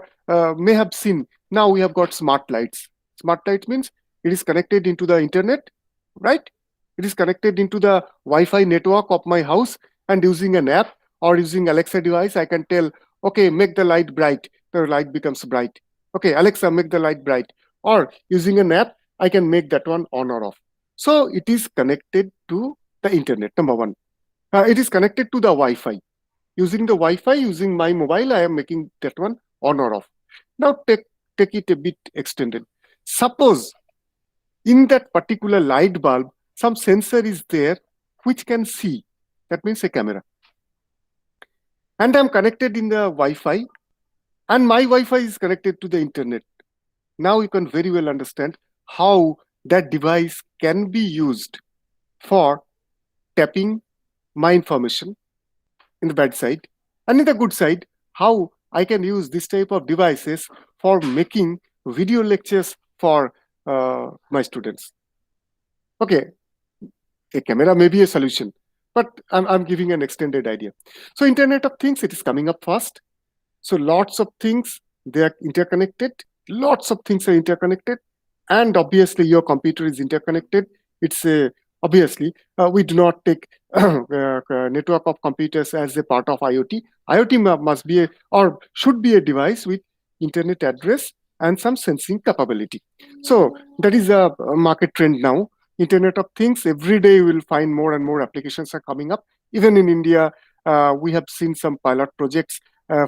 may have seen, now we have got smart lights. Smart lights means it is connected into the internet, right? It is connected into the Wi-Fi network of my house, and using an app or using Alexa device, I can tell, okay, make the light bright. The light becomes bright. Okay, Alexa, make the light bright. Or using an app, I can make that one on or off. So it is connected to the internet, number one. It is connected to the Wi-Fi. Using the Wi-Fi, using my mobile, I am making that one on or off. Now take it a bit extended. Suppose in that particular light bulb, some sensor is there which can see. That means a camera. And I'm connected in the Wi-Fi, and my Wi-Fi is connected to the internet. Now you can very well understand how that device can be used for tapping my information in the bad side, and in the good side, how I can use this type of devices for making video lectures for my students. Okay, a camera may be a solution, but I'm giving an extended idea. So Internet of Things, it is coming up fast. So lots of things, they are interconnected. Lots of things are interconnected, and obviously your computer is interconnected. It's obviously we do not take network of computers as a part of IoT. IoT must be or should be a device with internet address and some sensing capability. So that is a market trend now. Internet of Things, every day you will find more and more applications are coming up. Even in India, we have seen some pilot projects.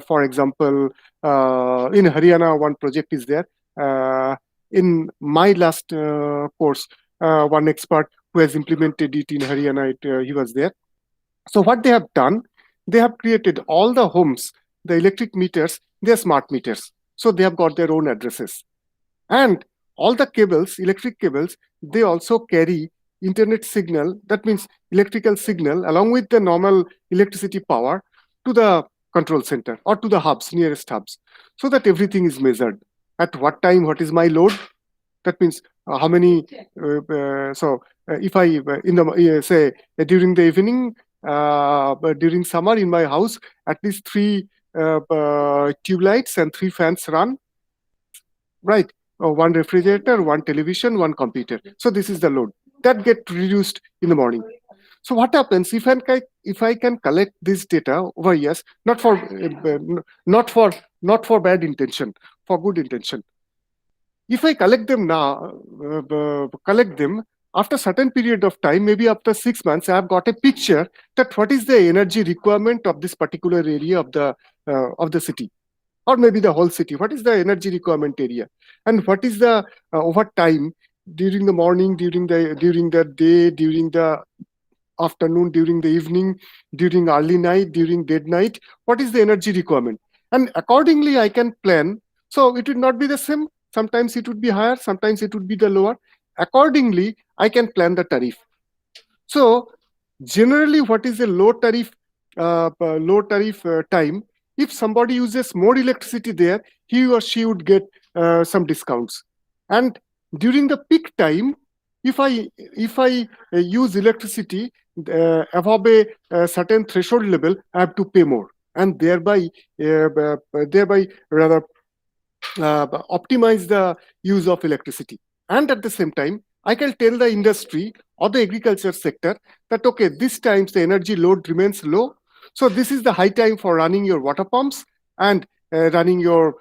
For example, in Haryana, one project is there. In my last course, one expert who has implemented it in Haryana, he was there. So what they have done, they have created all the homes, the electric meters, they are smart meters. So they have got their own addresses. And all the cables, electric cables, they also carry internet signal, that means electrical signal, along with the normal electricity power to the control center or to the hubs, nearest hubs, so that everything is measured. At what time, what is my load? That means how many, if I, in the, say, during the evening, during summer in my house, at least 3 tube lights and 3 fans run, right? One refrigerator, one television, one computer. So this is the load that get reduced in the morning. So what happens if I can collect this data over years, not for not for bad intention, for good intention. If I collect them now, collect them after certain period of time, maybe after 6 months, I have got a picture that what is the energy requirement of this particular area of the city, or maybe the whole city. What is the energy requirement area, and what is the over time, during the morning, during the day, during the afternoon, during the evening, during early night, during dead night, what is the energy requirement, and accordingly I can plan. So it would not be the same. Sometimes it would be higher, sometimes it would be the lower. Accordingly I can plan the tariff. So generally, what is a low tariff time? If somebody uses more electricity there, he or she would get some discounts. And during the peak time, if I use electricity above a certain threshold level, I have to pay more, and thereby rather optimize the use of electricity. And at the same time, I can tell the industry or the agriculture sector that, okay, this times the energy load remains low. So this is the high time for running your water pumps and running your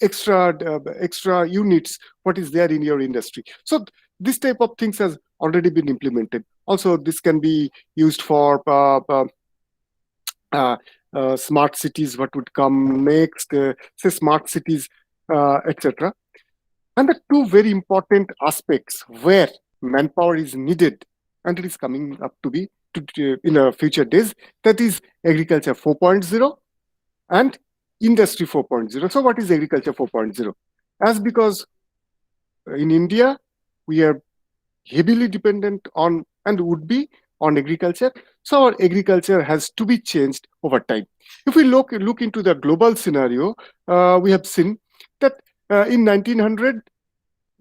extra units, what is there in your industry. So this type of things has already been implemented. Also, this can be used for smart cities, what would come next, say smart cities, etc. And the two very important aspects where manpower is needed, and it is coming up to be in the future days, that is agriculture 4.0 and industry 4.0. So what is agriculture 4.0? As because in India, we are heavily dependent on, and would be, on agriculture. So our agriculture has to be changed over time. If we look into the global scenario, we have seen that in 1900,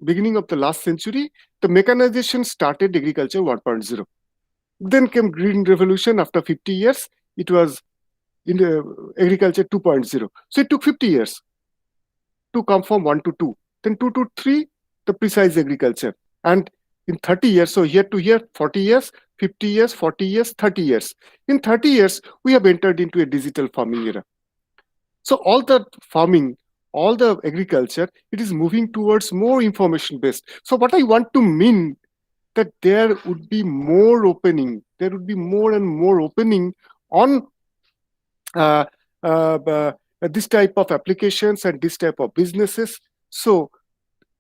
beginning of the last century, the mechanization started agriculture 1.0. Then came green revolution. After 50 years, it was in the agriculture 2.0. So it took 50 years to come from 1 to 2. Then 2 to 3, the precise agriculture. And in 30 years, so here to here, 40 years, 50 years, 40 years, 30 years. In 30 years, we have entered into a digital farming era. So all the farming, all the agriculture, it is moving towards more information based. So what I want to mean, that there would be more opening, there would be more and more opening on this type of applications and this type of businesses. So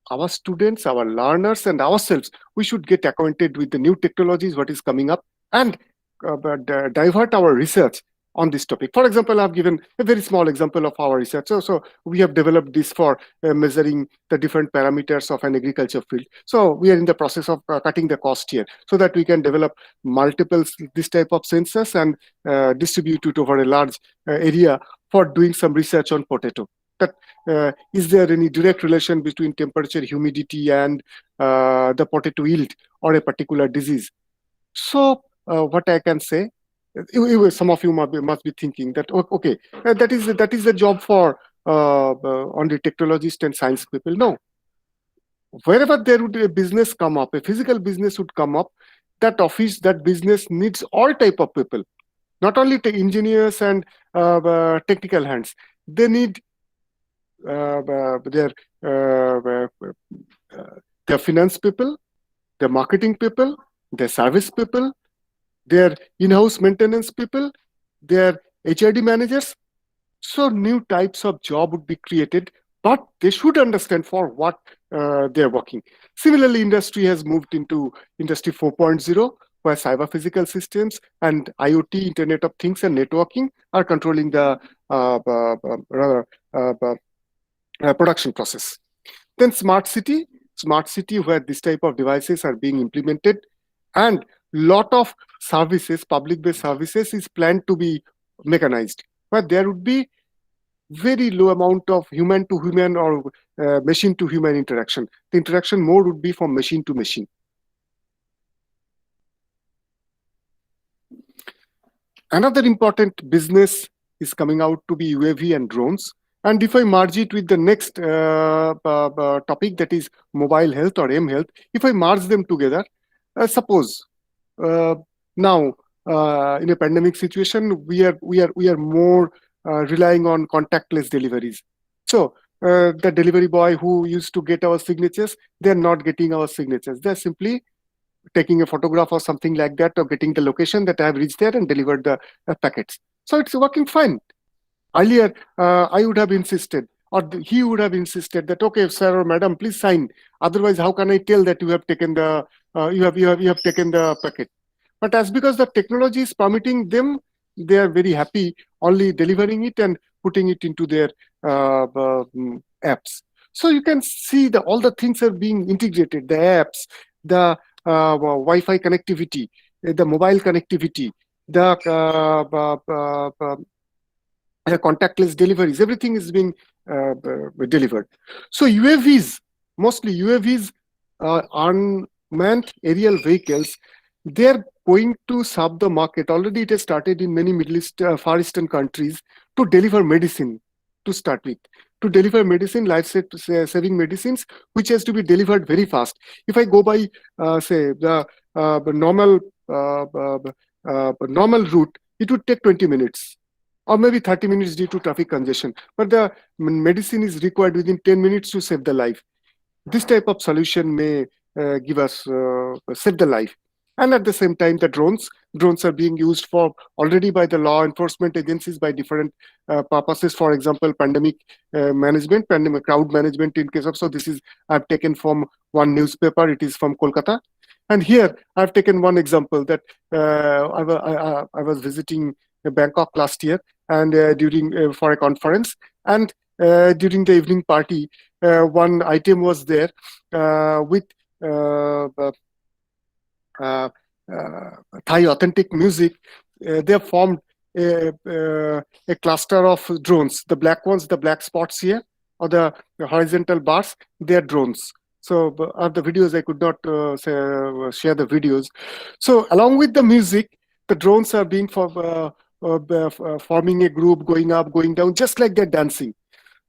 our students, our learners, and ourselves, we should get acquainted with the new technologies, what is coming up, and divert our research on this topic. For example, I've given a very small example of our research. So we have developed this for measuring the different parameters of an agriculture field. So we are in the process of cutting the cost here, so that we can develop multiple this type of sensors and distribute it over a large area for doing some research on potato. That is there any direct relation between temperature, humidity, and the potato yield or a particular disease? So what I can say, some of you must be thinking that, okay, that is the job for only technologists and science people. No, wherever there would be a business come up, a physical business would come up, that office, that business needs all type of people, not only engineers and technical hands. They need their uh, their finance people, their marketing people, their service people, their in-house maintenance people, their HRD managers. So new types of job would be created, but they should understand for what they're working. Similarly, industry has moved into Industry 4.0, where cyber physical systems and IoT, Internet of Things, and networking are controlling the production process. Then smart city where this type of devices are being implemented, and lot of services, public-based services, is planned to be mechanized, where there would be very low amount of human to human or machine to human interaction. The interaction more would be from machine to machine. Another important business is coming out to be UAV and drones. And if I merge it with the next topic, that is mobile health or M-health, if I merge them together, suppose now in a pandemic situation, we are more relying on contactless deliveries. So the delivery boy who used to get our signatures, they're not getting our signatures. They're simply taking a photograph or something like that, or getting the location that I have reached there and delivered the packets. So it's working fine. Earlier, I would have insisted, or he would have insisted that, okay, sir or madam, please sign. Otherwise, how can I tell that you have taken the you have taken the packet? But as because the technology is permitting them, they are very happy only delivering it and putting it into their apps. So you can see all the things are being integrated: the apps, the Wi-Fi connectivity, the mobile connectivity, the contactless deliveries. Everything is being delivered. So UAVs, mostly UAVs, unmanned aerial vehicles, they're going to serve the market. Already it has started in many Middle East, Far Eastern countries, to deliver medicine, to start with. To deliver medicine, life-saving medicines, which has to be delivered very fast. If I go by, say, the normal route, it would take 20 minutes. Or maybe 30 minutes due to traffic congestion. But the medicine is required within 10 minutes to save the life. This type of solution may give us save the life. And at the same time, the drones are being used for already by the law enforcement agencies by different purposes. For example, pandemic management, pandemic crowd management. In case of, so this is I've taken from one newspaper. It is from Kolkata, and here I've taken one example that I was visiting Bangkok last year, and during for a conference, and during the evening party, one item was there with Thai authentic music. They have formed a cluster of drones. The black ones, the black spots here, or the horizontal bars, they are drones. So of the videos, I could not share the videos. So along with the music, the drones are being forming a group, going up, going down, just like they're dancing.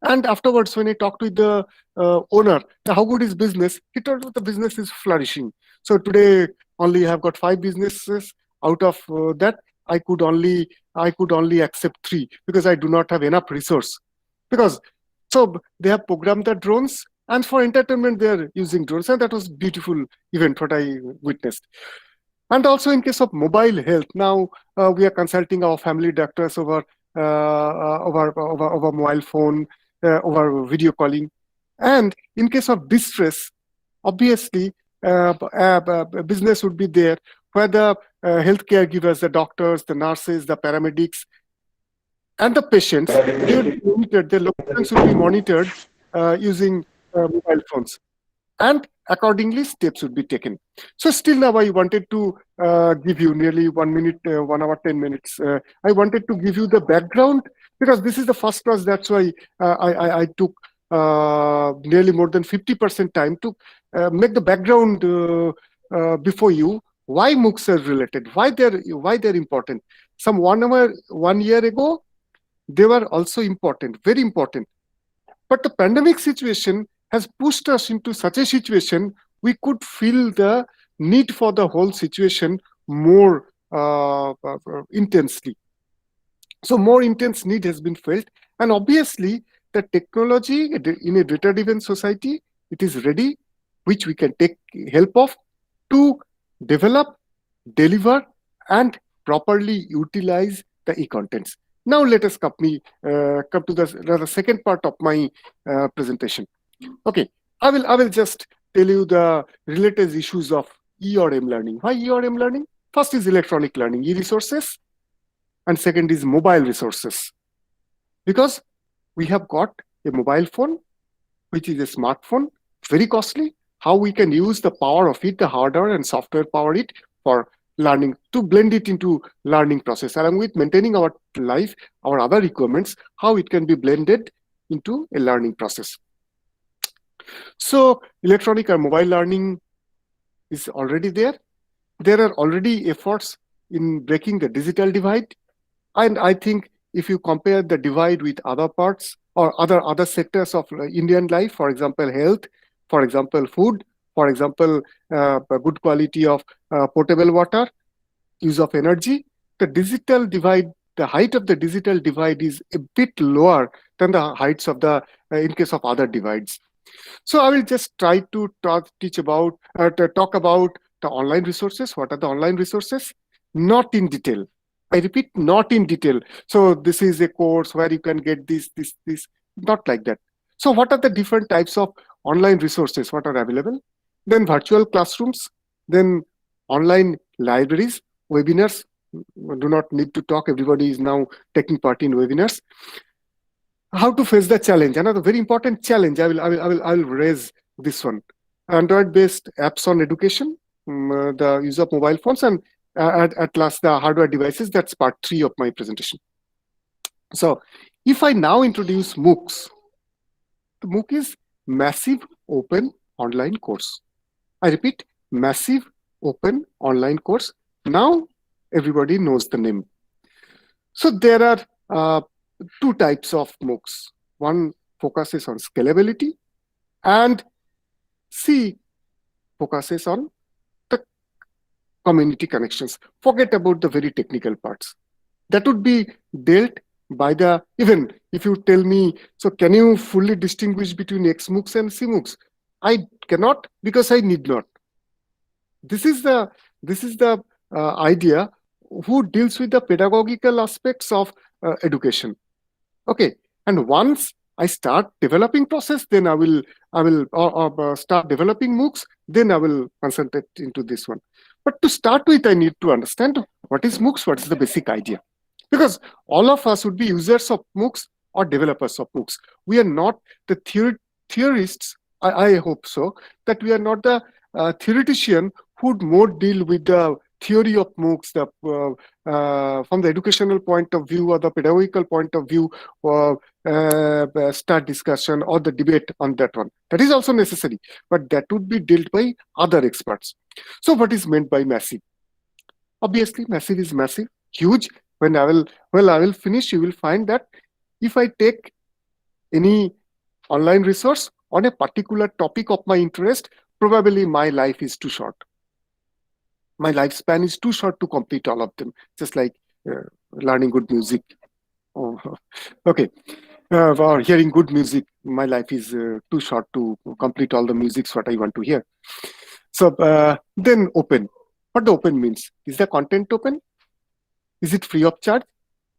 And afterwards, when I talked with the owner, how good is business? He told me the business is flourishing. So today only have got 5 businesses. Out of that, I could only accept 3 because I do not have enough resource. Because so they have programmed the drones, and for entertainment they are using drones, and that was beautiful event what I witnessed. And also in case of mobile health, now we are consulting our family doctors over mobile phone, over video calling. And in case of distress, obviously business would be there where the healthcare givers, the doctors, the nurses, the paramedics, and the patients, they would be monitored, their locations would be monitored using mobile phones. And accordingly, steps would be taken. So still now I wanted to give you nearly 1 minute, 1 hour, 10 minutes. I wanted to give you the background because this is the first class. That's why I took nearly more than 50% time to make the background before you. Why MOOCs are related? Why they're important? Some 1 year ago, they were also important, very important. But the pandemic situation has pushed us into such a situation we could feel the need for the whole situation more intensely. So more intense need has been felt, and obviously the technology in a data-driven society, it is ready, which we can take help of to develop, deliver, and properly utilize the e-contents. Now let us come to the second part of my presentation. Okay, I will just tell you the related issues of E or M learning. Why E or M learning? First is electronic learning, e-resources, and second is mobile resources. Because we have got a mobile phone, which is a smartphone, very costly. How we can use the power of it, the hardware and software power it for learning, to blend it into learning process, along with maintaining our life, our other requirements, how it can be blended into a learning process. So electronic or mobile learning is already there. There are already efforts in breaking the digital divide. And I think if you compare the divide with other parts or other sectors of Indian life, for example, health, for example, food, for example, a good quality of potable water, use of energy, the digital divide, the height of the digital divide is a bit lower than the heights of the in case of other divides. So I will just try to talk about the online resources. What are the online resources? Not in detail. I repeat, not in detail. So this is a course where you can get this, not like that. So what are the different types of online resources? What are available? Then virtual classrooms, then online libraries, webinars. Do not need to talk. Everybody is now taking part in webinars. How to face the challenge? Another very important challenge. I will raise this one. Android-based apps on education, the use of mobile phones, and at last the hardware devices. That's part 3 of my presentation. So if I now introduce MOOCs, the MOOC is massive open online course. I repeat, massive open online course. Now everybody knows the name. So there are 2 types of MOOCs. One focuses on scalability, and C focuses on the community connections. Forget about the very technical parts. That would be dealt by the, even if you tell me, so can you fully distinguish between XMOOCs and CMOOCs? I cannot, because I need not. This is the idea who deals with the pedagogical aspects of education. Okay, and once I start developing process, then I will start developing MOOCs. Then I will concentrate into this one. But to start with, I need to understand what is MOOCs, what is the basic idea, because all of us would be users of MOOCs or developers of MOOCs. We are not the theorists. I hope so, that we are not the theoretician who would more deal with the theory of MOOCs, from the educational point of view or the pedagogical point of view, or start discussion or the debate on that one. That is also necessary, but that would be dealt by other experts. So what is meant by massive? Obviously, massive is massive, huge. When I will finish, you will find that if I take any online resource on a particular topic of my interest, probably my life is too short. My lifespan is too short to complete all of them, just like learning good music. Oh, okay. Or hearing good music. My life is too short to complete all the musics what I want to hear. So then open. What the open means? Is the content open? Is it free of charge?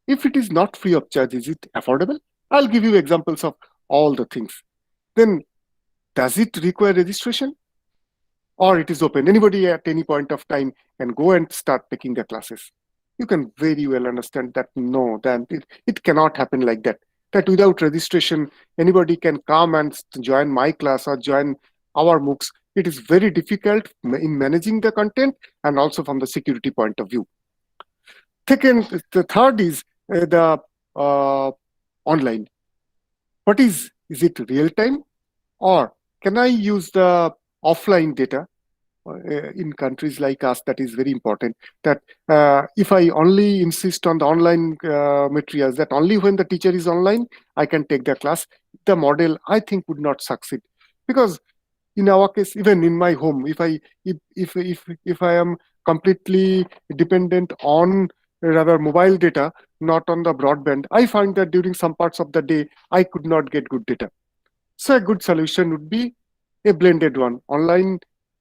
If it is not free of charge, is it affordable? I'll give you examples of all the things. Then does it require registration? Or it is open. Anybody at any point of time can go and start taking the classes. You can very well understand that no, then it cannot happen like that. That without registration, anybody can come and join my class or join our MOOCs. It is very difficult in managing the content and also from the security point of view. The third is the online. What is it real time, or can I use the offline data? in countries like us, that is very important. That if I only insist on the online materials, that only when the teacher is online, I can take the class. The model, I think, would not succeed, because in our case, even in my home, if I am completely dependent on rather mobile data, not on the broadband, I find that during some parts of the day I could not get good data. So a good solution would be a blended one. Online,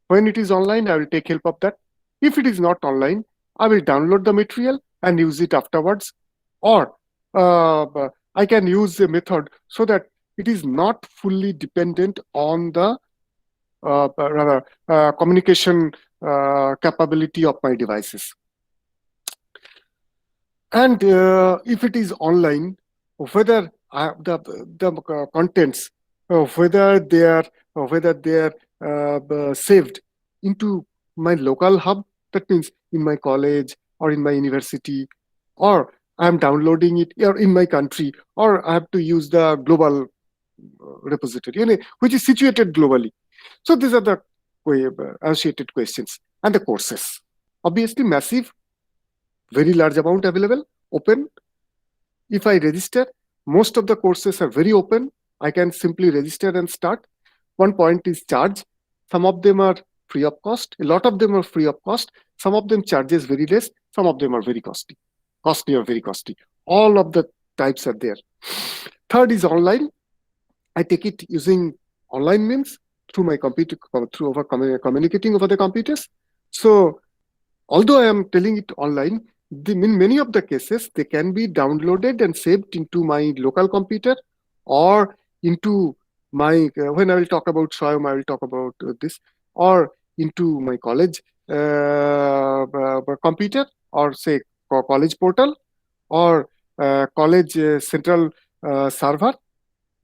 when it is online, I will take help of that. If it is not online, I will download the material and use it afterwards. Or I can use a method so that it is not fully dependent on the rather communication capability of my devices. And if it is online, whether the contents, whether they are saved into my local hub, that means in my college or in my university, or I am downloading it or in my country, or I have to use the global repository, which is situated globally. So these are the associated questions. And the courses, obviously massive, very large amount available, open. If I register, most of the courses are very open. I can simply register and start. One point is charge. Some of them are free of cost. A lot of them are free of cost. Some of them charges very less. Some of them are very costly or very costly. All of the types are there. Third is online. I take it using online means through my computer, communicating over the computers. So although I am telling it online, in many of the cases, they can be downloaded and saved into my local computer or into my, when I will talk about Swayam, I will talk about this, or into my college computer, or say college portal, or college central server,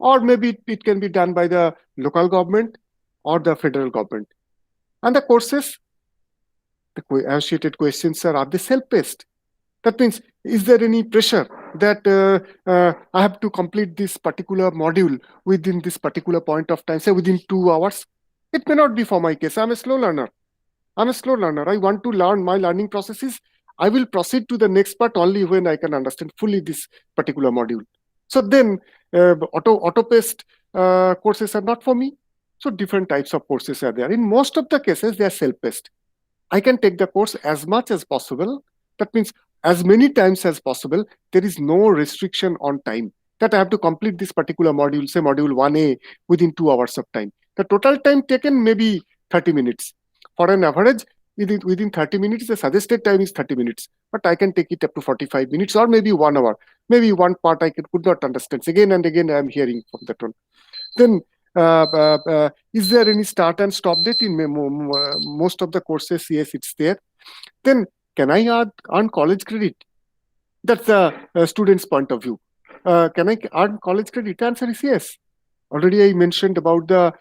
or maybe it can be done by the local government or the federal government. And the courses, the associated questions are they self-paced? That means, is there any pressure that I have to complete this particular module within this particular point of time, say within 2 hours? It may not be for my case. I'm a slow learner. I want to learn. My learning processes, I will proceed to the next part only when I can understand fully this particular module. So then auto-paced courses are not for me. So different types of courses are there. In most of the cases, they are self-paced. I can take the course as much as possible. That means as many times as possible. There is no restriction on time that I have to complete this particular module, say module 1A, within 2 hours of time. The total time taken may be 30 minutes. For an average, within 30 minutes, the suggested time is 30 minutes. But I can take it up to 45 minutes or maybe 1 hour. Maybe one part I could not understand. Again and again, I am hearing from that one. Then is there any start and stop date in most of the courses? Yes, it's there. Then can I earn college credit? That's the student's point of view. Can I earn college credit? The answer is yes. Already I mentioned about the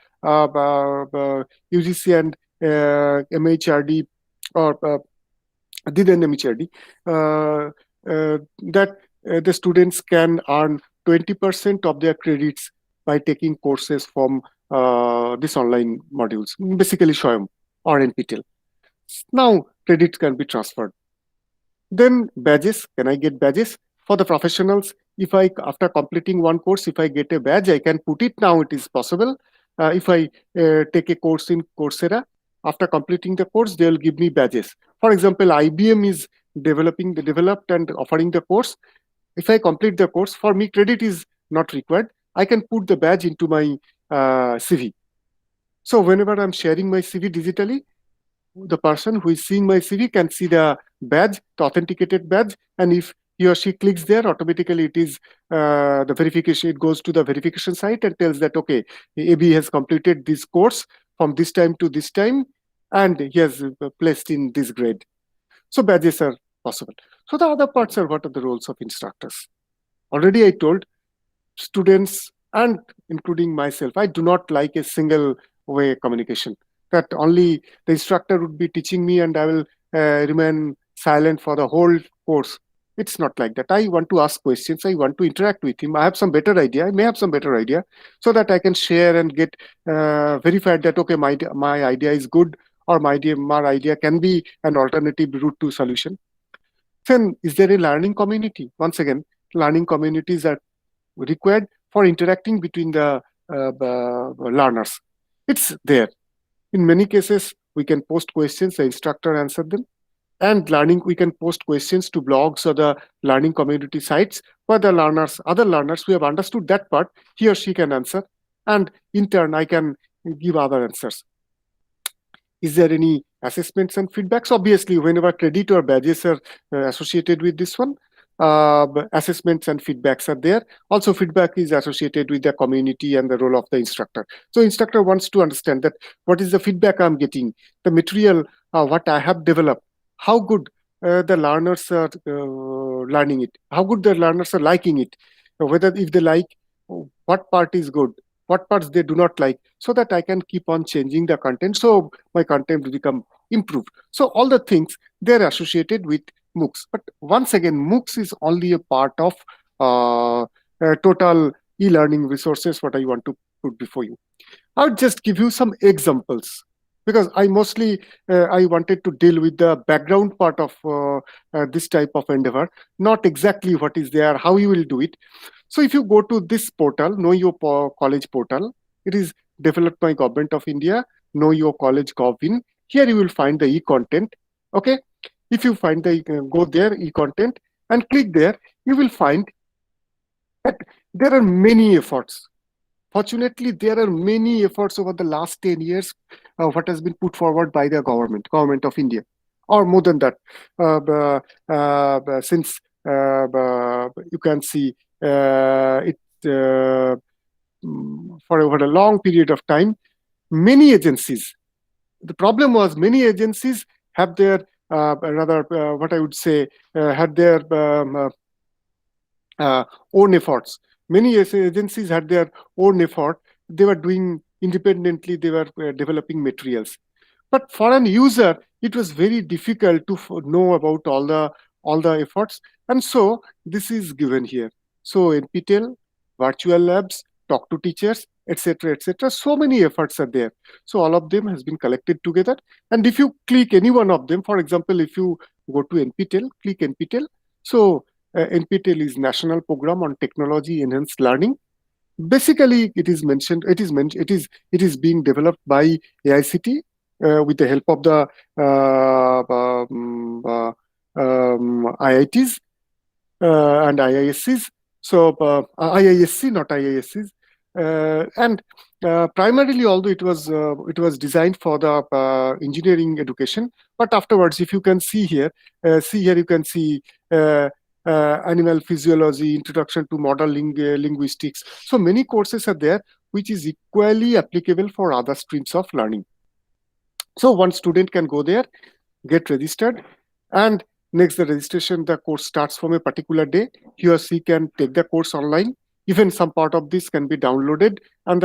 UGC and MHRD, or did an MHRD, that the students can earn 20% of their credits by taking courses from these online modules, basically Swayam or NPTEL. Now credits can be transferred. Then badges, can I get badges? For the professionals, if I, after completing one course, if I get a badge, I can put it. Now it is possible. If I take a course in Coursera, after completing the course, they will give me badges. For example, IBM is developed and offering the course. If I complete the course, for me, credit is not required. I can put the badge into my CV. So whenever I'm sharing my CV digitally, the person who is seeing my CV can see the badge, the authenticated badge, and if he or she clicks there, automatically it is the verification. It goes to the verification site and tells that, okay, AB has completed this course from this time to this time, and he has placed in this grade. So badges are possible. So the other parts are, what are the roles of instructors? Already I told students, and including myself, I do not like a single way communication, that only the instructor would be teaching me and I will remain silent for the whole course. It's not like that. I want to ask questions. I want to interact with him. I have some better idea. I may have some better idea, so that I can share and get verified that, okay, my idea is good, or my idea can be an alternative route to solution. Then, is there a learning community? Once again, learning communities are required for interacting between the learners. It's there. In many cases, we can post questions, the instructor answer them. And learning, we can post questions to blogs or the learning community sites where the learners, other learners who have understood that part, he or she can answer. And in turn, I can give other answers. Is there any assessments and feedbacks? Obviously, whenever credit or badges are associated with this one, assessments and feedbacks are there. Also, feedback is associated with the community and the role of the instructor. So instructor wants to understand that what is the feedback I'm getting, the material, what I have developed, how good the learners are learning it, how good the learners are liking it, whether if they like, what part is good, what parts they do not like, so that I can keep on changing the content, so my content will become improved. So all the things, they're associated with MOOCs. But once again, MOOCs is only a part of total e-learning resources, what I want to put before you. I'll just give you some examples, because I mostly I wanted to deal with the background part of this type of endeavor, not exactly what is there, how you will do it. So if you go to this portal, Know Your College portal, it is developed by Government of India, Know Your College Govin. Here you will find the e-content. Okay, if you find the go there, e-content, and click there, you will find that there are many efforts. Fortunately, there are many efforts over the last 10 years, what has been put forward by the government of India, or more than that. Since you can see it for over a long period of time, many agencies. The problem was many agencies have their what I would say had their own efforts. Many agencies had their own effort. They were doing independently. They were developing materials. But for an user, it was very difficult to know about all the efforts. And so this is given here. So NPTEL, virtual labs, talk to teachers, etc., etc. So many efforts are there. So all of them has been collected together. And if you click any one of them, for example, if you go to NPTEL, click NPTEL. So NPTEL is National Program on Technology Enhanced Learning. Basically, it is being developed by ICT with the help of the IITs and IISCs. So IISC, not IISCs, and primarily, although it was designed for the engineering education, but afterwards, if you can see here you can see. Animal physiology, introduction to modern linguistics. So many courses are there, which is equally applicable for other streams of learning. So one student can go there, get registered, and next the registration, the course starts from a particular day. He or she can take the course online. Even some part of this can be downloaded. And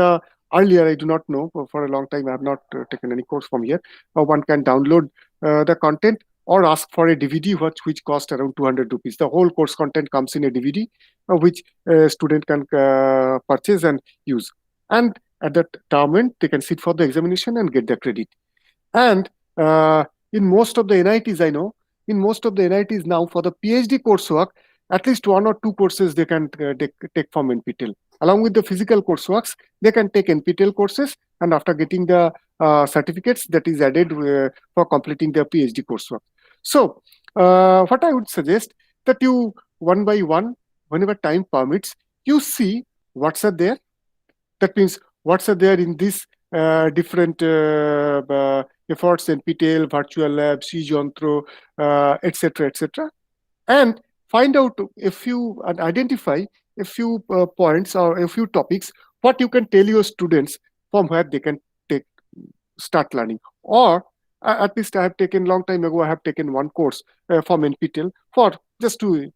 earlier, I do not know, for a long time, I have not taken any course from here. One can download the content or ask for a DVD, which cost around 200 rupees. The whole course content comes in a DVD, which a student can purchase and use. And at that time, they can sit for the examination and get the credit. And in most of the NITs, I know, in most of the NITs now, for the PhD coursework, at least one or two courses they can take from NPTEL. Along with the physical courseworks, they can take NPTEL courses, and after getting the certificates, that is added for completing their PhD coursework. So what I would suggest, that you, one by one, whenever time permits, you see what's are there. That means what's are there in this different efforts, NPTEL, virtual labs, eJontro, etc., etc., and find out a few and identify a few points or a few topics what you can tell your students from where they can start learning. Or at least I have taken long time ago, I have taken one course from NPTEL for just to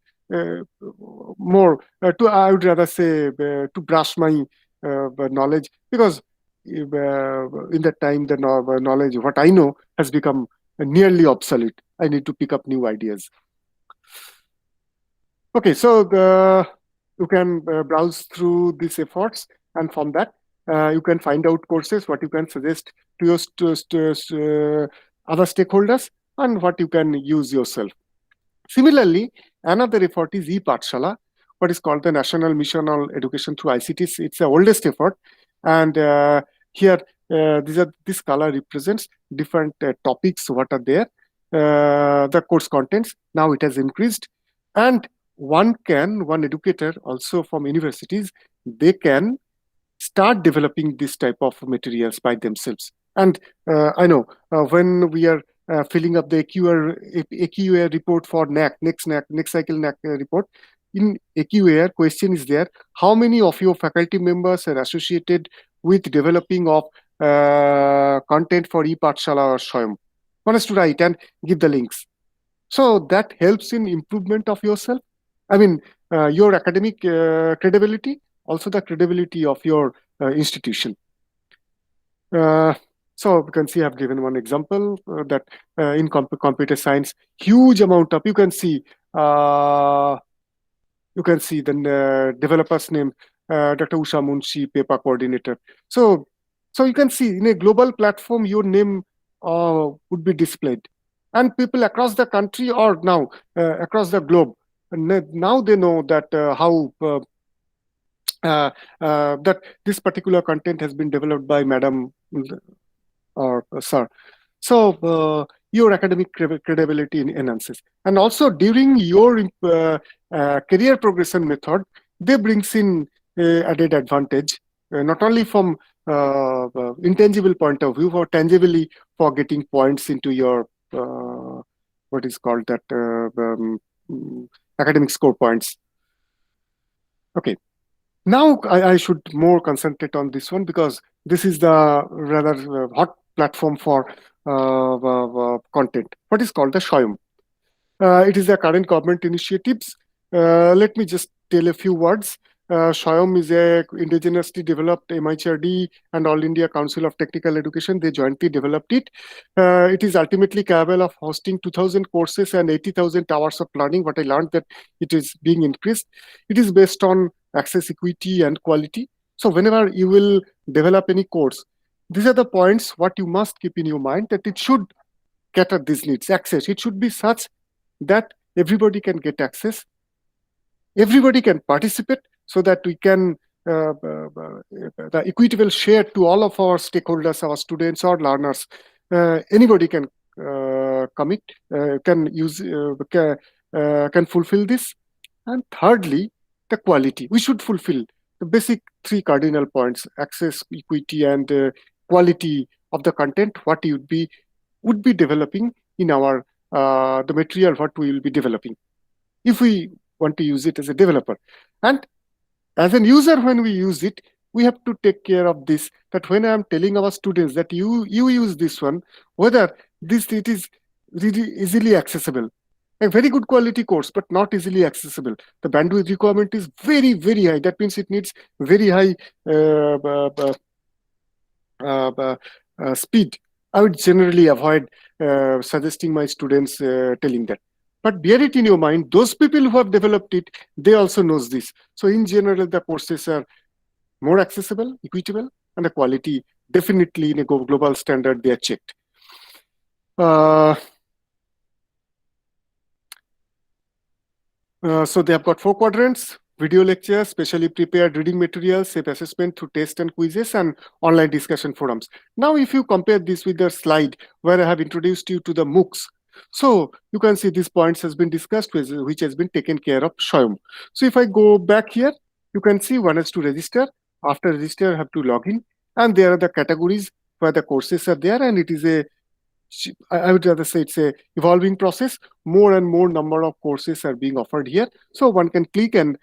more to, I would rather say, to brush my knowledge, because in that time the knowledge what I know has become nearly obsolete. I need to pick up new ideas. Okay, so you can browse through these efforts, and from that You can find out courses, what you can suggest to your other stakeholders, and what you can use yourself. Similarly, another effort is e-Pathshala, what is called the National Mission on Education through ICT. It's the oldest effort, and here this color represents different topics what are there, the course contents. Now it has increased, and one educator also from universities, they can start developing this type of materials by themselves. And I know when we are filling up the AQA report for NAC, next cycle NAC report, in AQA question is there, how many of your faculty members are associated with developing of content for e-Pathshala or Swayam? One has to write and give the links. So that helps in improvement of yourself. I mean, your academic credibility, also the credibility of your institution. So you can see I've given one example that in computer science, huge amount of, you can see the developer's name, Dr. Usha Munshi, paper coordinator. So you can see in a global platform, your name would be displayed. And people across the country or now across the globe, now they know that how that this particular content has been developed by madam or sir. So your academic credibility enhances. And also during your career progression method, they brings in added advantage, not only from intangible point of view, or tangibly for getting points into your what is called that academic score points. Okay. Now I should more concentrate on this one because this is the rather hot platform for content. What is called the Swayam. It is the current government initiatives. Let me just tell a few words. Swayam is a indigenously developed MHRD and All India Council of Technical Education. They jointly developed it. It is ultimately capable of hosting 2,000 courses and 80,000 hours of learning. What I learned that it is being increased. It is based on access, equity, and quality. So whenever you will develop any course, these are the points what you must keep in your mind, that it should cater these needs. Access, it should be such that everybody can get access, everybody can participate, so that we can the equity will share to all of our stakeholders, our students or learners. Anybody can commit, can use, can fulfill this. And thirdly, the quality. We should fulfill the basic three cardinal points: access, equity, and quality of the content. What you would be developing in our the material what we will be developing, if we want to use it as a developer. And as an user, when we use it, we have to take care of this, that when I'm telling our students that you use this one, whether it is really easily accessible. A very good quality course, but not easily accessible. The bandwidth requirement is very, very high. That means it needs very high speed. I would generally avoid suggesting my students telling that. But bear it in your mind, those people who have developed it, they also knows this. So in general, the courses are more accessible, equitable, and the quality definitely in a global standard, they are checked. So they have got 4 quadrants: video lectures, specially prepared reading materials, safe assessment through tests and quizzes, and online discussion forums. Now, if you compare this with the slide where I have introduced you to the MOOCs, so you can see these points has been discussed, which has been taken care of Swayam. So if I go back here, you can see one has to register. After register, I have to log in, and there are the categories where the courses are there, and it is I would rather say it's a evolving process. More and more number of courses are being offered here. So one can click and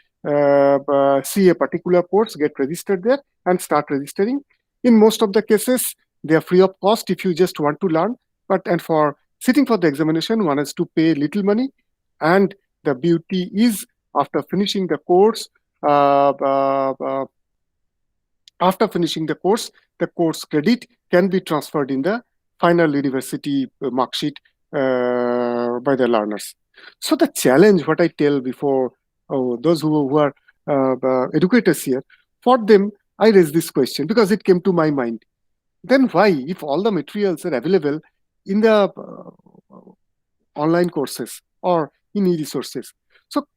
see a particular course, get registered there, and start registering. In most of the cases, they are free of cost if you just want to learn. And for sitting for the examination, one has to pay little money. And the beauty is, after finishing the course, the course credit can be transferred in the final university mark sheet by the learners. So the challenge, what I tell before those who are educators here, for them, I raised this question because it came to my mind. Then why, if all the materials are available in the online courses or in e-resources? So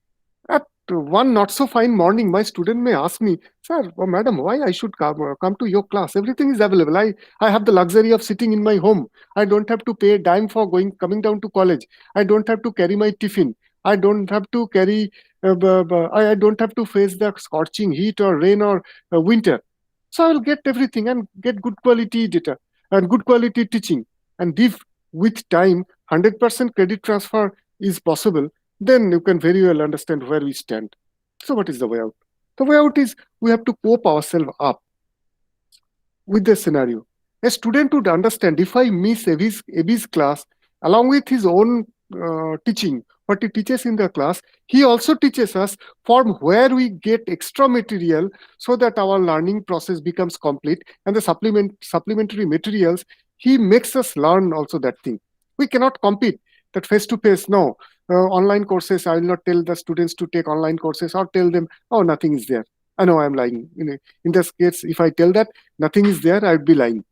at one not so fine morning, my student may ask me, "Sir, or madam, why I should come to your class? Everything is available. I have the luxury of sitting in my home. I don't have to pay a dime for coming down to college. I don't have to carry my tiffin. I don't have to carry, I don't have to face the scorching heat or rain or winter. So I'll get everything and get good quality data and good quality teaching. And if with time 100% credit transfer is possible, then you can very well understand where we stand. So what is the way out? The way out is we have to cope ourselves up with the scenario. A student would understand, if I miss Abhi's class, along with his own teaching, what he teaches in the class, he also teaches us from where we get extra material so that our learning process becomes complete, and the supplementary materials, he makes us learn also that thing. We cannot compete that face to face. No, online courses, I will not tell the students to take online courses or tell them, oh, nothing is there. I know I'm lying. In this case, if I tell that nothing is there, I'd be lying.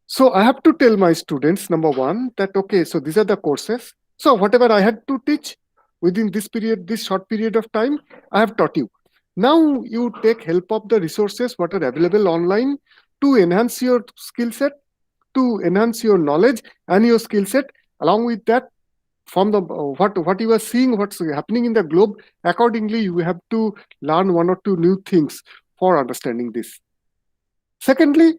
So I have to tell my students, number one, that okay, so these are the courses. So whatever I had to teach within this period, this short period of time, I have taught you. Now you take help of the resources what are available online to enhance your skill set, to enhance your knowledge and your skill set. Along with that, from the what you are seeing, what's happening in the globe, accordingly you have to learn one or two new things for understanding this. Secondly,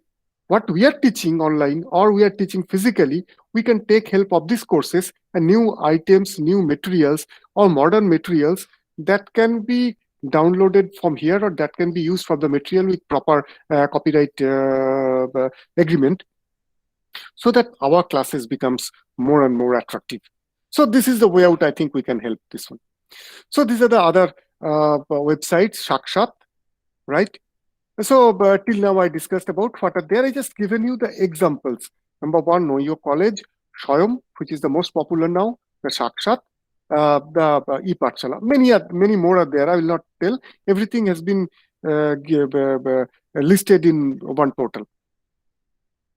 what we are teaching online or we are teaching physically, we can take help of these courses and new items, new materials or modern materials that can be downloaded from here or that can be used for the material with proper copyright agreement, so that our classes becomes more and more attractive. So this is the way out. I think we can help this one. So these are the other websites, Shakshat, right? So till now I discussed about what are there. I just given you the examples. Number one, Know Your College, Swayam, which is the most popular now, the Shakshat, the e-Pathshala. Many more are there. I will not tell. Everything has been listed in one portal.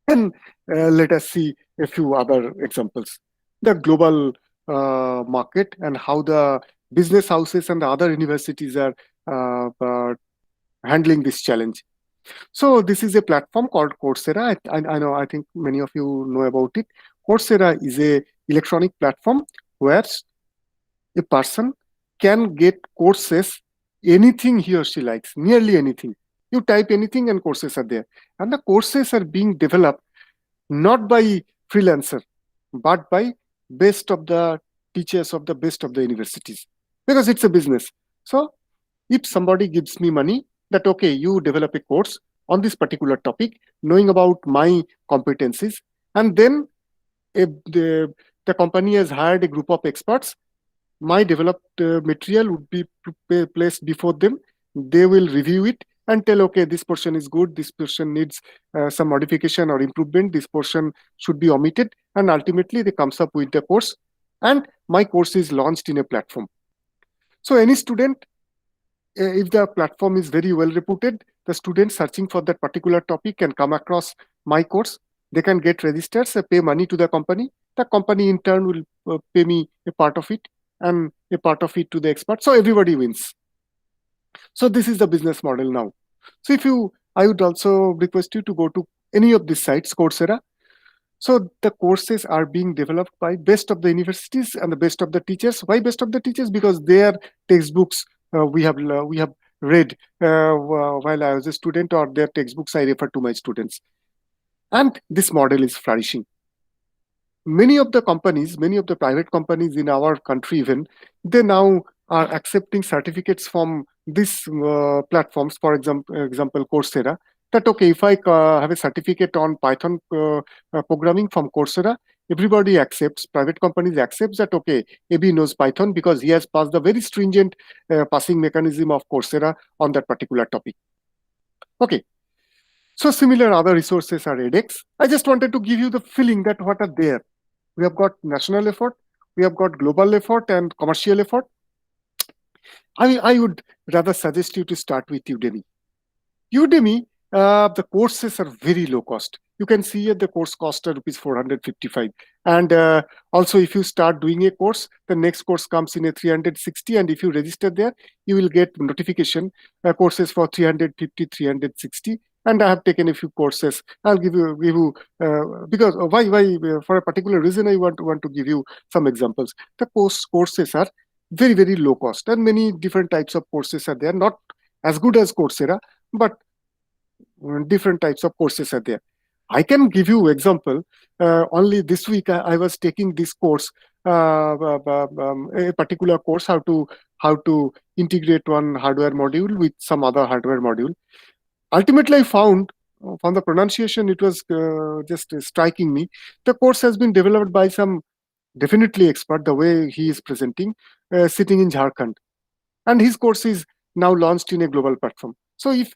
And let us see a few other examples. The global market and how the business houses and the other universities are handling this challenge. So this is a platform called Coursera. I know, I think many of you know about it. Coursera is a electronic platform where a person can get courses, anything he or she likes, nearly anything. You type anything and courses are there. And the courses are being developed not by freelancer, but by best of the teachers of the best of the universities, because it's a business. So if somebody gives me money that, okay, you develop a course on this particular topic, knowing about my competencies, and then if the company has hired a group of experts, my developed material would be placed before them. They will review it and tell, okay, this portion is good, this portion needs some modification or improvement, this portion should be omitted, and ultimately they comes up with the course, and my course is launched in a platform. So any student, if the platform is very well reputed, the student searching for that particular topic can come across my course. They can get registered, pay money to the company. The company in turn will pay me a part of it and a part of it to the expert. So everybody wins. So this is the business model now. So I would also request you to go to any of these sites, Coursera. So the courses are being developed by best of the universities and the best of the teachers. Why best of the teachers? Because their textbooks we have read while I was a student, or their textbooks I refer to my students. And this model is flourishing. Many of the companies, many of the private companies in our country even, they now are accepting certificates from these platforms, for example, Coursera, that, okay, if I have a certificate on Python programming from Coursera, everybody accepts, private companies accepts that, okay, AB knows Python because he has passed the very stringent passing mechanism of Coursera on that particular topic. Okay. So similar other resources are edX. I just wanted to give you the feeling that what are there. We have got national effort, we have got global effort and commercial effort. I would rather suggest you to start with Udemy. Udemy, the courses are very low cost. You can see at the course cost are rupees 455. And also, if you start doing a course, the next course comes in a 360. And if you register there, you will get notification courses for 350, 360. And I have taken a few courses. I'll give you because why for a particular reason I want to give you some examples. The courses are very very low cost, and many different types of courses are there. Not as good as Coursera, but different types of courses are there. I can give you example. Only this week I was taking this course, a particular course, how to integrate one hardware module with some other hardware module. Ultimately, I found from the pronunciation, it was just striking me. The course has been developed by some definitely expert. The way he is presenting, sitting in Jharkhand, and his course is now launched in a global platform. So if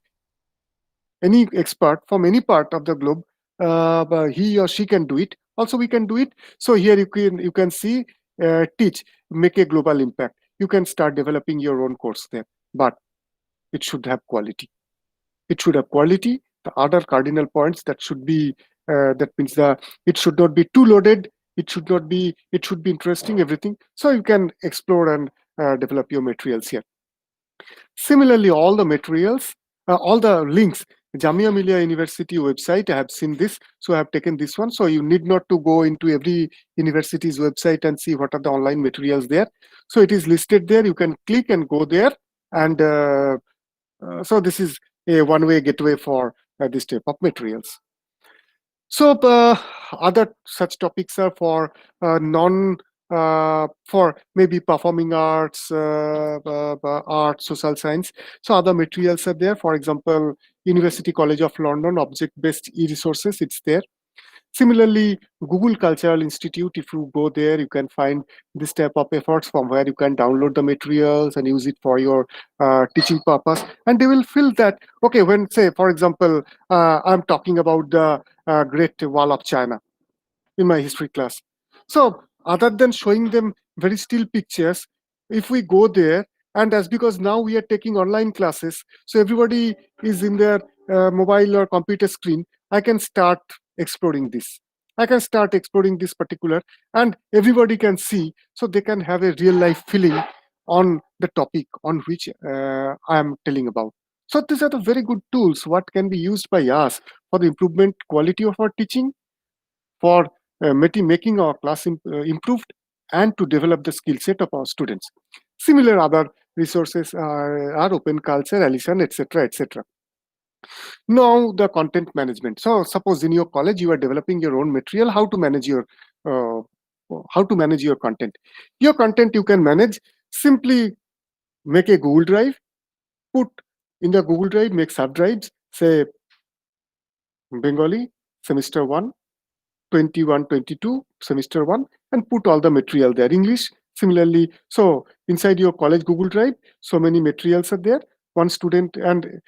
any expert from any part of the globe, he or she can do it, also we can do it. So here you can see, teach, make a global impact. You can start developing your own course there, but it should have quality. It should have quality. The other cardinal points that should be, that means it should not be too loaded. It should be interesting, everything. So you can explore and develop your materials here. Similarly, all the materials, all the links, Jamia Millia University website, I have seen this, so I have taken this one. So you need not to go into every university's website and see what are the online materials there. So it is listed there. You can click and go there, and so this is a one-way gateway for this type of materials. So other such topics are for non for maybe performing arts, art, social science. So other materials are there. For example, University College of London, object-based e-resources, it's there. Similarly, Google Cultural Institute, if you go there, you can find this type of efforts from where you can download the materials and use it for your teaching purpose. And they will feel that, okay, when, say, for example, I'm talking about the Great Wall of China in my history class. So other than showing them very still pictures, if we go there, and as because now we are taking online classes, so everybody is in their mobile or computer screen, I can start exploring this. I can start exploring this particular, and everybody can see, so they can have a real life feeling on the topic on which I am telling about. So these are the very good tools what can be used by us for the improvement quality of our teaching, for making our class improved, and to develop the skill set of our students. Similar other resources are open culture, Alison, etc., etc. Now the content management. So suppose in your college you are developing your own material, uh, how to manage your content. Your content you can manage, simply make a Google Drive, put in the Google Drive, make sub-drives, say Bengali, semester 1, 21, 22, semester 1, and put all the material there. English, similarly. So inside your college Google Drive, so many materials are there. One student, and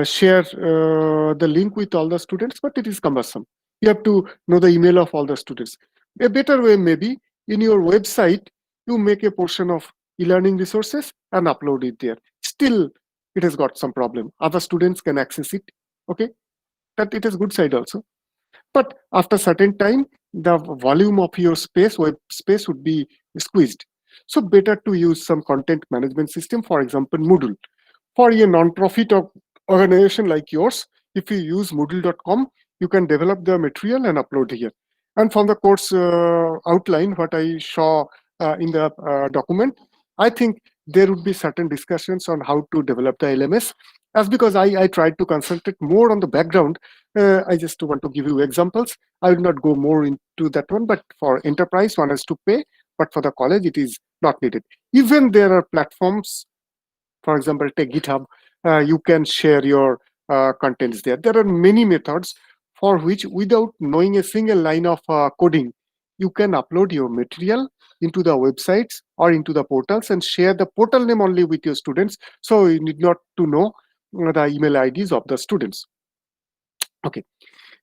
share the link with all the students, but it is cumbersome. You have to know the email of all the students. A better way maybe, in your website, you make a portion of e-learning resources and upload it there. Still, it has got some problem. Other students can access it. Okay, that it has good side also. But after certain time, the volume of your web space would be squeezed. So better to use some content management system, for example, Moodle. For a non-profit organization like yours, if you use Moodle.com, you can develop the material and upload here. And from the course outline, what I saw in the document, I think there would be certain discussions on how to develop the LMS. As because I tried to concentrate more on the background, I just want to give you examples. I will not go more into that one, but for enterprise, one has to pay, but for the college, it is not needed. Even there are platforms, for example, take GitHub, you can share your contents there. There are many methods for which, without knowing a single line of coding, you can upload your material into the websites or into the portals and share the portal name only with your students. So you need not to know the email IDs of the students. Okay.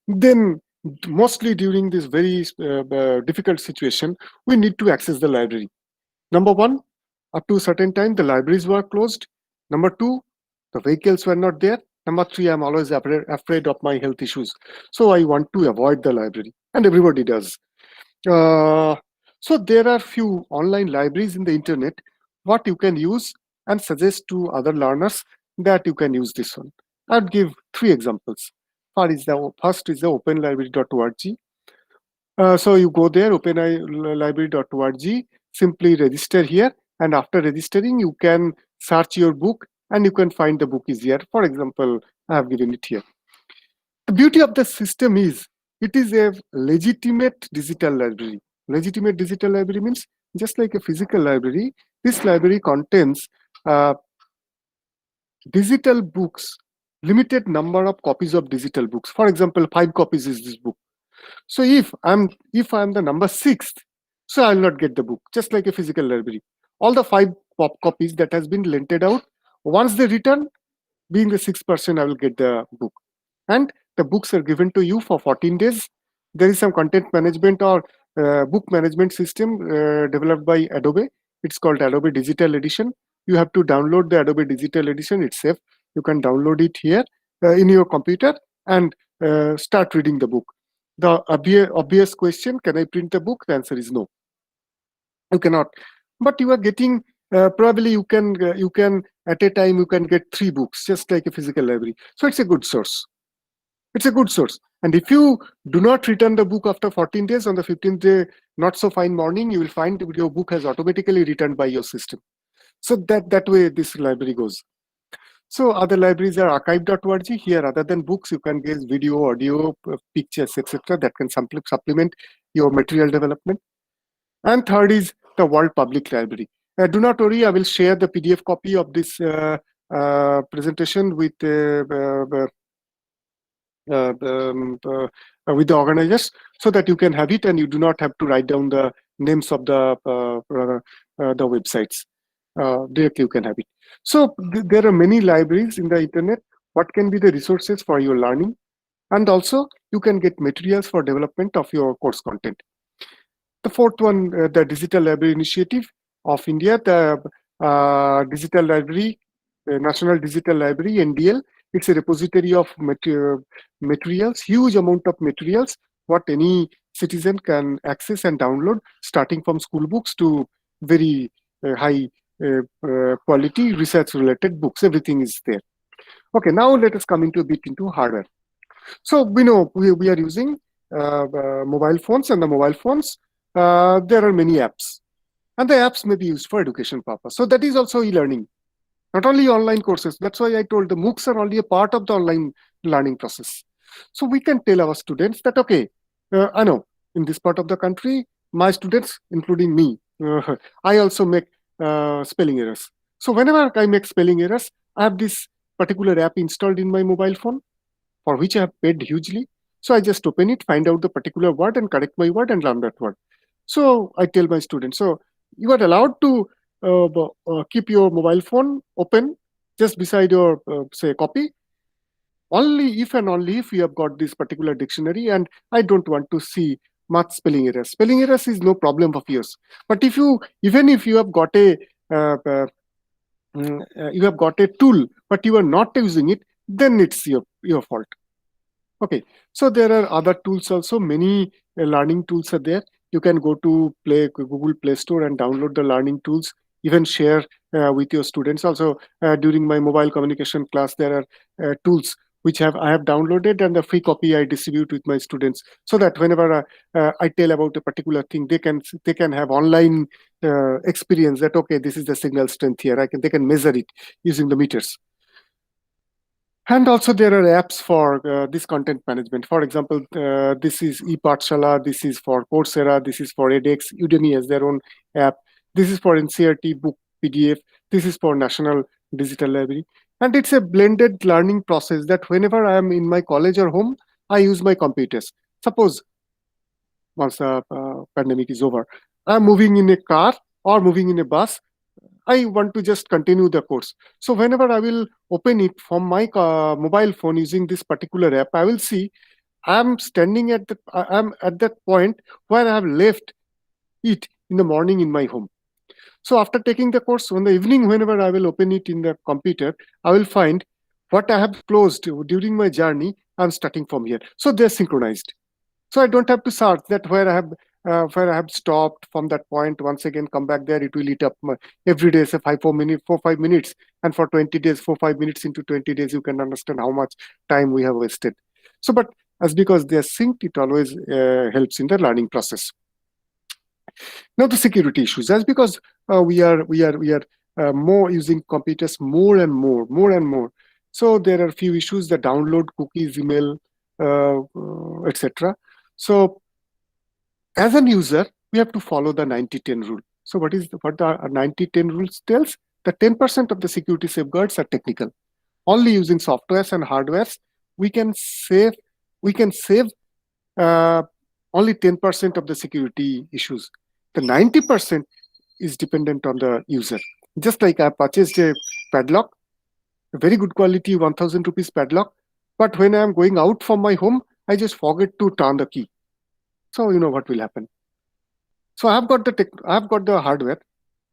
Then mostly during this very difficult situation, we need to access the library. Number one, up to a certain time, the libraries were closed. Number two, The vehicles were not there. Number three, I'm always afraid of my health issues. So I want to avoid the library, and everybody does. So there are few online libraries in the internet what you can use and suggest to other learners that you can use this one. I'd give three examples. First is the openlibrary.org. So you go there, openlibrary.org, simply register here, and after registering, you can search your book and you can find the book is here. For example, I have given it here. The beauty of the system is it is a legitimate digital library. Legitimate digital library means just like a physical library, this library contains digital books, limited number of copies of digital books. For example, 5 copies is this book. So if I'm the number 6th, so I'll not get the book, just like a physical library. All the 5 copies that has been lented out, once they return, being the 6th person, I will get the book. And the books are given to you for 14 days. There is some content management or book management system developed by Adobe. It's called Adobe Digital Edition. You have to download the Adobe Digital Edition itself. You can download it here in your computer and start reading the book. The obvious question, can I print the book? The answer is no. You cannot. But you are getting, probably you can at a time, you can get 3 books, just like a physical library. So it's a good source. It's a good source. And if you do not return the book after 14 days, on the 15th day, not so fine morning, you will find your book has automatically returned by your system. So that way this library goes. So other libraries are archive.org. Here, other than books, you can get video, audio, pictures, etc. that can supplement your material development. And third is the World Public Library. Do not worry, I will share the PDF copy of this presentation with the organizers, so that you can have it and you do not have to write down the names of the websites. Directly you can have it. So there are many libraries in the internet. What can be the resources for your learning? And also you can get materials for development of your course content. The fourth one, the Digital Library Initiative of India, the Digital Library, National Digital Library, NDL. It's a repository of materials, huge amount of materials, what any citizen can access and download, starting from school books to very high quality research-related books. Everything is there. Okay, now let us come into a bit into hardware. So we know we are using mobile phones, and the mobile phones, there are many apps, and the apps may be used for education purpose. So that is also e-learning, not only online courses. That's why I told the MOOCs are only a part of the online learning process. So we can tell our students that, okay, I know in this part of the country, my students, including me, I also make spelling errors. So whenever I make spelling errors, I have this particular app installed in my mobile phone, for which I have paid hugely. So I just open it, find out the particular word and correct my word and learn that word. So I tell my students, so you are allowed to keep your mobile phone open just beside your, say, copy, only if and only if you have got this particular dictionary and I don't want to see much spelling errors. Spelling errors is no problem of yours. But even if you have got a tool, but you are not using it, then it's your fault. Okay, so there are other tools also. Many learning tools are there. You can go to Google Play Store and download the learning tools, even share with your students. Also, during my mobile communication class, there are tools which I have downloaded, and the free copy I distribute with my students, so that whenever I tell about a particular thing, they can have online experience that, okay, this is the signal strength here. They can measure it using the meters. And also there are apps for this content management. For example, this is ePathshala, this is for Coursera, this is for edX. Udemy has their own app. This is for NCERT book PDF. This is for National Digital Library. And it's a blended learning process that whenever I am in my college or home, I use my computers. Suppose once the pandemic is over, I'm moving in a car or moving in a bus, I want to just continue the course. So whenever I will open it from my mobile phone using this particular app, I will see I'm standing at that point where I have left it in the morning in my home. So after taking the course, on the evening, whenever I will open it in the computer, I will find what I have closed during my journey. I'm starting from here. So they're synchronized. So I don't have to search that where I have stopped from that point. Once again, come back there. It will eat up every day, say 5 minutes, and for 20 days, 5 minutes into 20 days, you can understand how much time we have wasted. So, but as because they are synced, it always helps in the learning process. Now the security issues. That's because we are more using computers more and more. So there are a few issues: the download cookies, email, etc. So as an user, we have to follow the 90-10 rule. So what the 90-10 rules tells? The 10% of the security safeguards are technical. Only using softwares and hardwares, we can save uh, only 10% of the security issues. The 90% is dependent on the user. Just like I purchased a padlock, a very good quality 1000 rupees padlock, but when I am going out from my home, I just forget to turn the key. So you know what will happen. So I've got the hardware,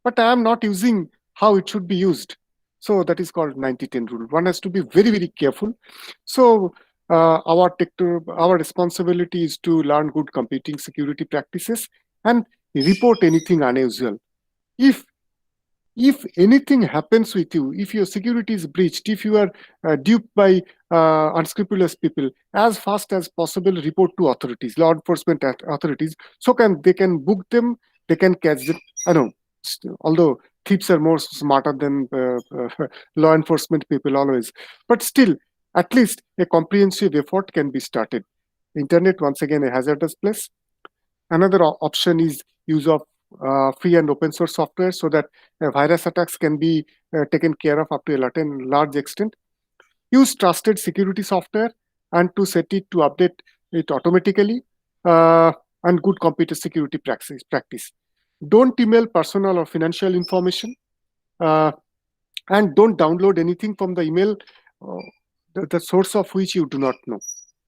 but I am not using how it should be used. So that is called 90-10 rule. One has to be very, very careful. So our responsibility is to learn good computing security practices and report anything unusual. If anything happens with you, if your security is breached, if you are duped by unscrupulous people, as fast as possible report to authorities, law enforcement authorities, so they can book them, they can catch them. I know, although thieves are more smarter than law enforcement people always, but still, at least a comprehensive effort can be started. Internet, once again, a hazardous place. Another option is use of free and open source software, so that virus attacks can be taken care of up to a large extent. Use trusted security software and to set it to update it automatically, and good computer security practice. Don't email personal or financial information, and don't download anything from the email, the source of which you do not know.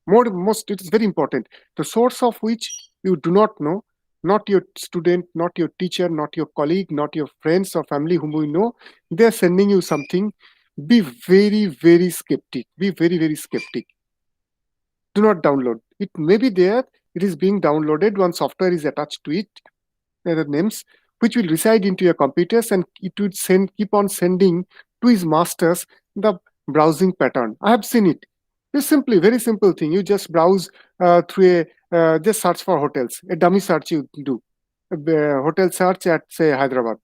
It is very important. The source of which you do not know, not your student, not your teacher, not your colleague, not your friends or family whom you know, they are sending you something. Be very, very skeptic. Be very, very skeptic. Do not download. It may be there. It is being downloaded. One software is attached to it, the names, which will reside into your computers, and it would keep on sending to his masters the browsing pattern. I have seen it. It's simply very simple thing. You just browse through just search for hotels. A dummy search you do. Hotel search at, say, Hyderabad.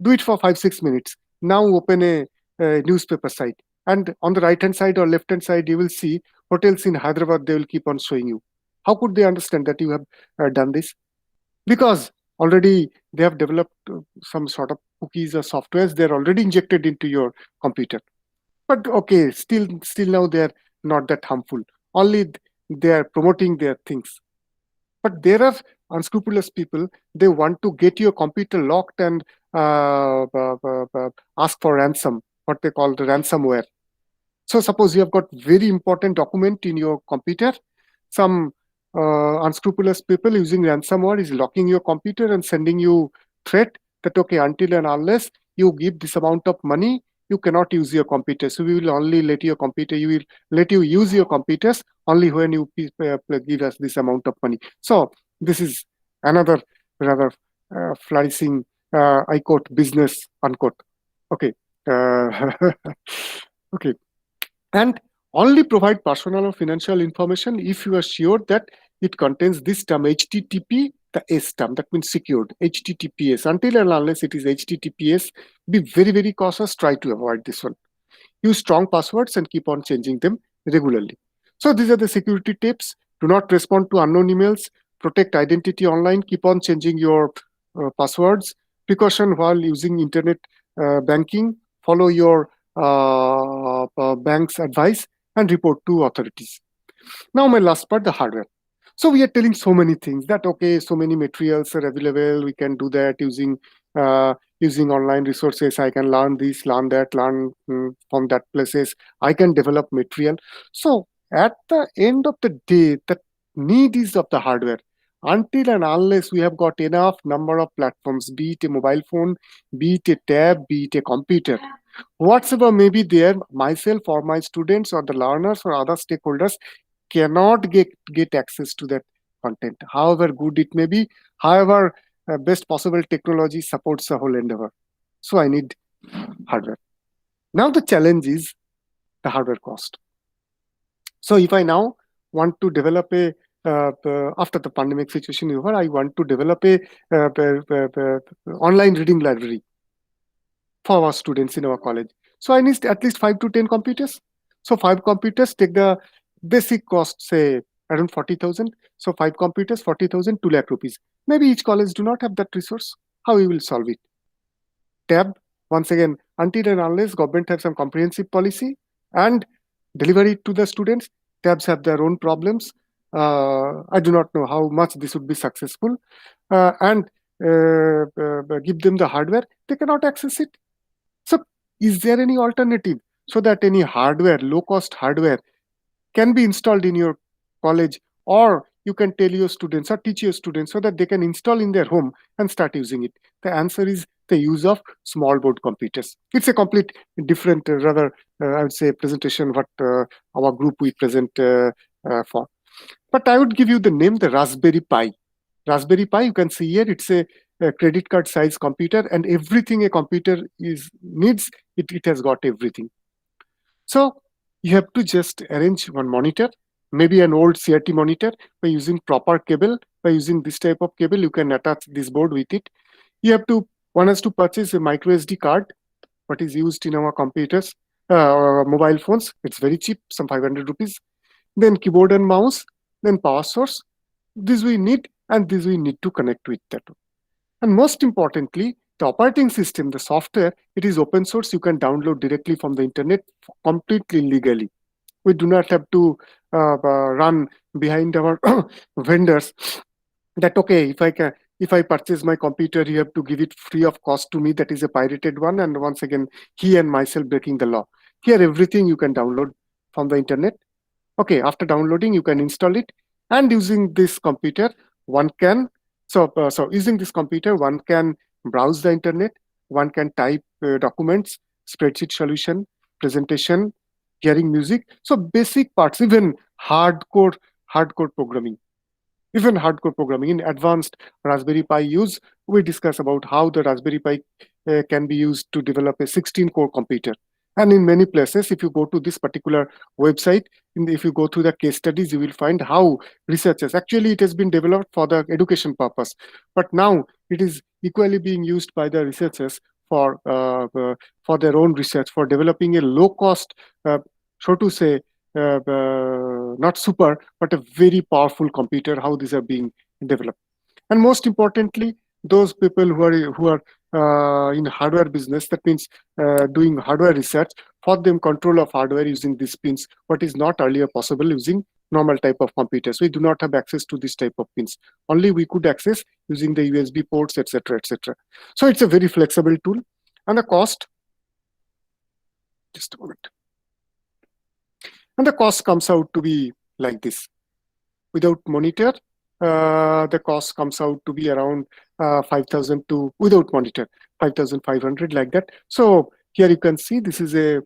Do it for 5-6 minutes. Now open a newspaper site, and on the right hand side or left hand side, you will see hotels in Hyderabad. They will keep on showing you. How could they understand that you have done this? Because already they have developed some sort of cookies or softwares. They're already injected into your computer. But okay, still now they're not that harmful. Only they are promoting their things. But there are unscrupulous people. They want to get your computer locked and ask for ransom, what they call the ransomware. So suppose you have got very important document in your computer. Some unscrupulous people using ransomware is locking your computer and sending you threat that, okay, until and unless you give this amount of money, you cannot use your computer. So we will only let you use your computers only when you give us this amount of money. So this is another rather flourishing, I quote, business, unquote. Okay. Okay. And only provide personal or financial information if you are sure that it contains this term HTTP, the S term, that means secured, HTTPS. Until and unless it is HTTPS, be very, very cautious. Try to avoid this one. Use strong passwords and keep on changing them regularly. So these are the security tips. Do not respond to unknown emails. Protect identity online. Keep on changing your passwords. Precaution while using internet banking. Follow your bank's advice and report to authorities. Now my last part, the hardware. So we are telling so many things that, okay, so many materials are available. We can do that using online resources. I can learn this, learn that, learn from that places. I can develop material. So at the end of the day, the need is of the hardware. until and unless we have got enough number of platforms, be it a mobile phone, be it a tab, be it a computer, whatsoever may be there, myself or my students or the learners or other stakeholders cannot get access to that content, however good it may be, however best possible technology supports the whole endeavor. So I need hardware. Now the challenge is the hardware cost. So if I now want to develop a after the pandemic situation is over, I want to develop a online reading library for our students in our college. So I need at least 5 to 10 computers. So 5 computers take the basic cost, say around 40,000. So 5 computers, 40,000, 2 lakh rupees. Maybe each college do not have that resource. How we will solve it? Tab, once again, until and unless government have some comprehensive policy and deliver it to the students, tabs have their own problems. I do not know how much this would be successful. And give them the hardware, they cannot access it. So is there any alternative so that any hardware, low cost hardware can be installed in your college, or you can tell your students or teach your students so that they can install in their home and start using it? The answer is the use of small board computers. It's a complete different, rather, I would say, presentation what our group we present for. But I would give you the name, the Raspberry Pi. Raspberry Pi, you can see here, it's a credit card size computer, and everything a computer needs, it has got everything. So you have to just arrange one monitor, maybe an old CRT monitor, by using proper cable. By using this type of cable, you can attach this board with it. One has to purchase a micro SD card, what is used in our computers, or mobile phones. It's very cheap, some 500 rupees. Then keyboard and mouse, then power source. This we need, and this we need to connect with that. And most importantly, the operating system, the software, it is open source. You can download directly from the internet completely legally. We do not have to run behind our vendors that, okay, if I purchase my computer, you have to give it free of cost to me. That is a pirated one. And once again, he and myself breaking the law. Here, everything you can download from the internet. Okay, after downloading, you can install it. And using this computer, one can using this computer, one can browse the internet, one can type documents, spreadsheet solution, presentation, hearing music. So basic parts, even hardcore programming. Even hardcore programming in advanced Raspberry Pi use, we discuss about how the Raspberry Pi can be used to develop a 16-core computer. And in many places, if you go to this particular website, if you go through the case studies, you will find how researchers, actually it has been developed for the education purpose, but now it is equally being used by the researchers for their own research, for developing a low cost, so to say, not super, but a very powerful computer, how these are being developed. And most importantly, those people who are in hardware business, that means doing hardware research, for them control of hardware using these pins, what is not earlier possible using normal type of computers. We do not have access to this type of pins. Only we could access using the USB ports, etc., etc. So it's a very flexible tool. And the cost, just a moment. And the cost comes out to be like this. Without monitor, the cost comes out to be around 5,000 to, without monitor, 5,500, like that. So here you can see this is a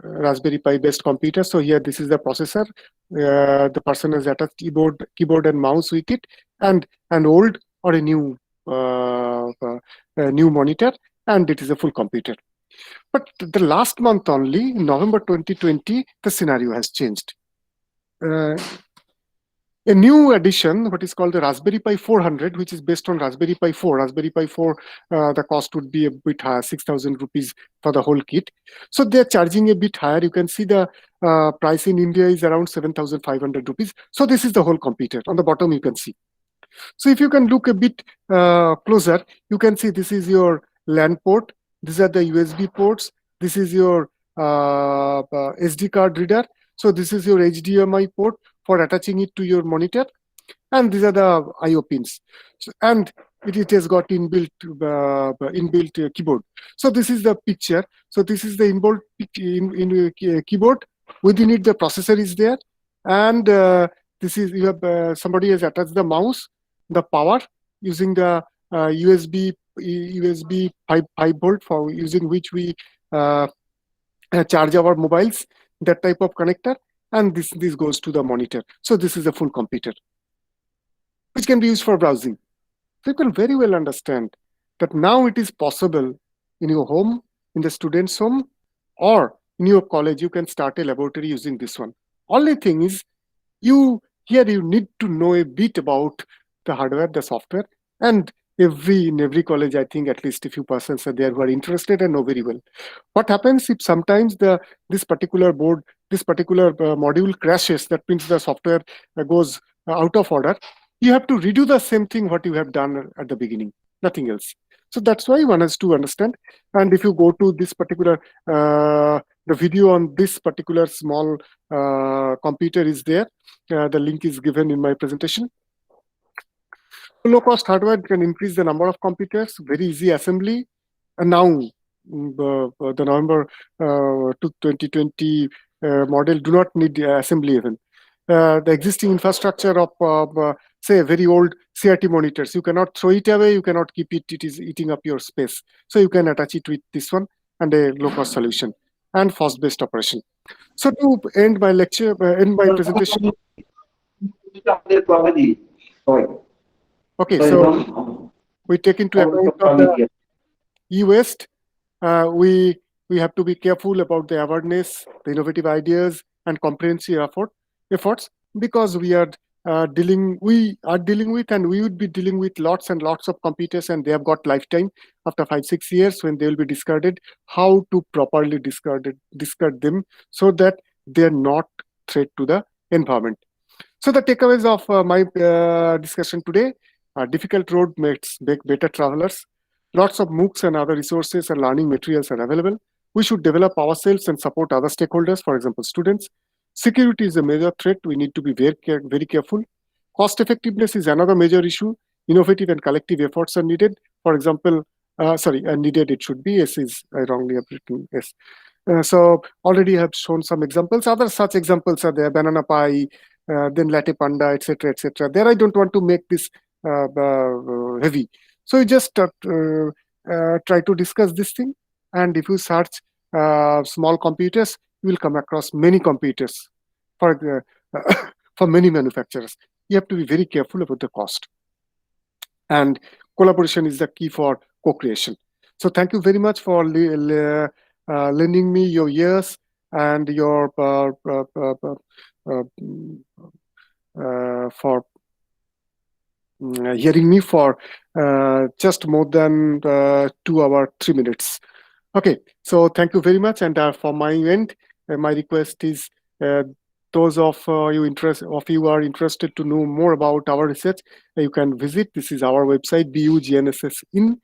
Raspberry Pi based computer. So here this is the processor. The person has attached keyboard and mouse with it, and an old or a new monitor, and it is a full computer. But the last month only, in November 2020, the scenario has changed. A new addition, what is called the Raspberry Pi 400, which is based on Raspberry Pi 4. Raspberry Pi 4, the cost would be a bit higher, 6,000 rupees for the whole kit. So they're charging a bit higher. You can see the price in India is around 7,500 rupees. So this is the whole computer. On the bottom, you can see. So if you can look a bit closer, you can see this is your LAN port. These are the USB ports. This is your SD card reader. So this is your HDMI port for attaching it to your monitor. And these are the IO pins. So, and it has got inbuilt keyboard. So this is the picture. So this is the inbuilt keyboard. Within it, the processor is there. And This is, you have somebody has attached the mouse, the power using the USB 5 volt, for using which we charge our mobiles, that type of connector, and this goes to the monitor. So this is a full computer which can be used for browsing. So you can very well understand that now it is possible in your home, in the student's home, or in your college, you can start a laboratory using this one. Only thing is, you need to know a bit about the hardware, the software, and in every college, I think at least a few persons are there who are interested and know very well. What happens if sometimes this particular board, this particular module crashes? That means the software goes out of order. You have to redo the same thing what you have done at the beginning, nothing else. So that's why one has to understand. And if you go to this particular the video on this particular small computer is there. The link is given in my presentation. Low-cost hardware can increase the number of computers, very easy assembly. And now, the November 2020 model do not need assembly even. The existing infrastructure of, say, very old CRT monitors, you cannot throw it away, you cannot keep it, it is eating up your space. So you can attach it with this one and a low-cost solution and fast-based operation. So to end my lecture, end my presentation. Okay, so we take into account of the e-waste. We have to be careful about the awareness, the innovative ideas, and comprehensive efforts, because we are dealing with, and we would be dealing with lots and lots of computers, and they have got lifetime. After 5-6 years, when they will be discarded, how to properly discard them so that they are not threat to the environment. So the takeaways of my discussion today: difficult road makes better travelers. Lots of MOOCs and other resources and learning materials are available. We should develop ourselves and support other stakeholders, for example, students. Security is a major threat. We need to be very careful. Cost effectiveness is another major issue. Innovative and collective efforts are needed. For example, needed it should be. S is, I wrongly have written S. So already I have shown some examples. Other such examples are there: Banana Pie, then Latte Panda, etc., etc. There I don't want to make this heavy. So you just try to discuss this thing, and if you search small computers, you will come across many computers for for many manufacturers. You have to be very careful about the cost, and collaboration is the key for co-creation. So thank you very much for lending me your ears and your for hearing me for just more than 2 hours 3 minutes. Okay, so thank you very much. And for my end, my request is those of you are interested to know more about our research, you can visit. This is our website, BUGNSS in.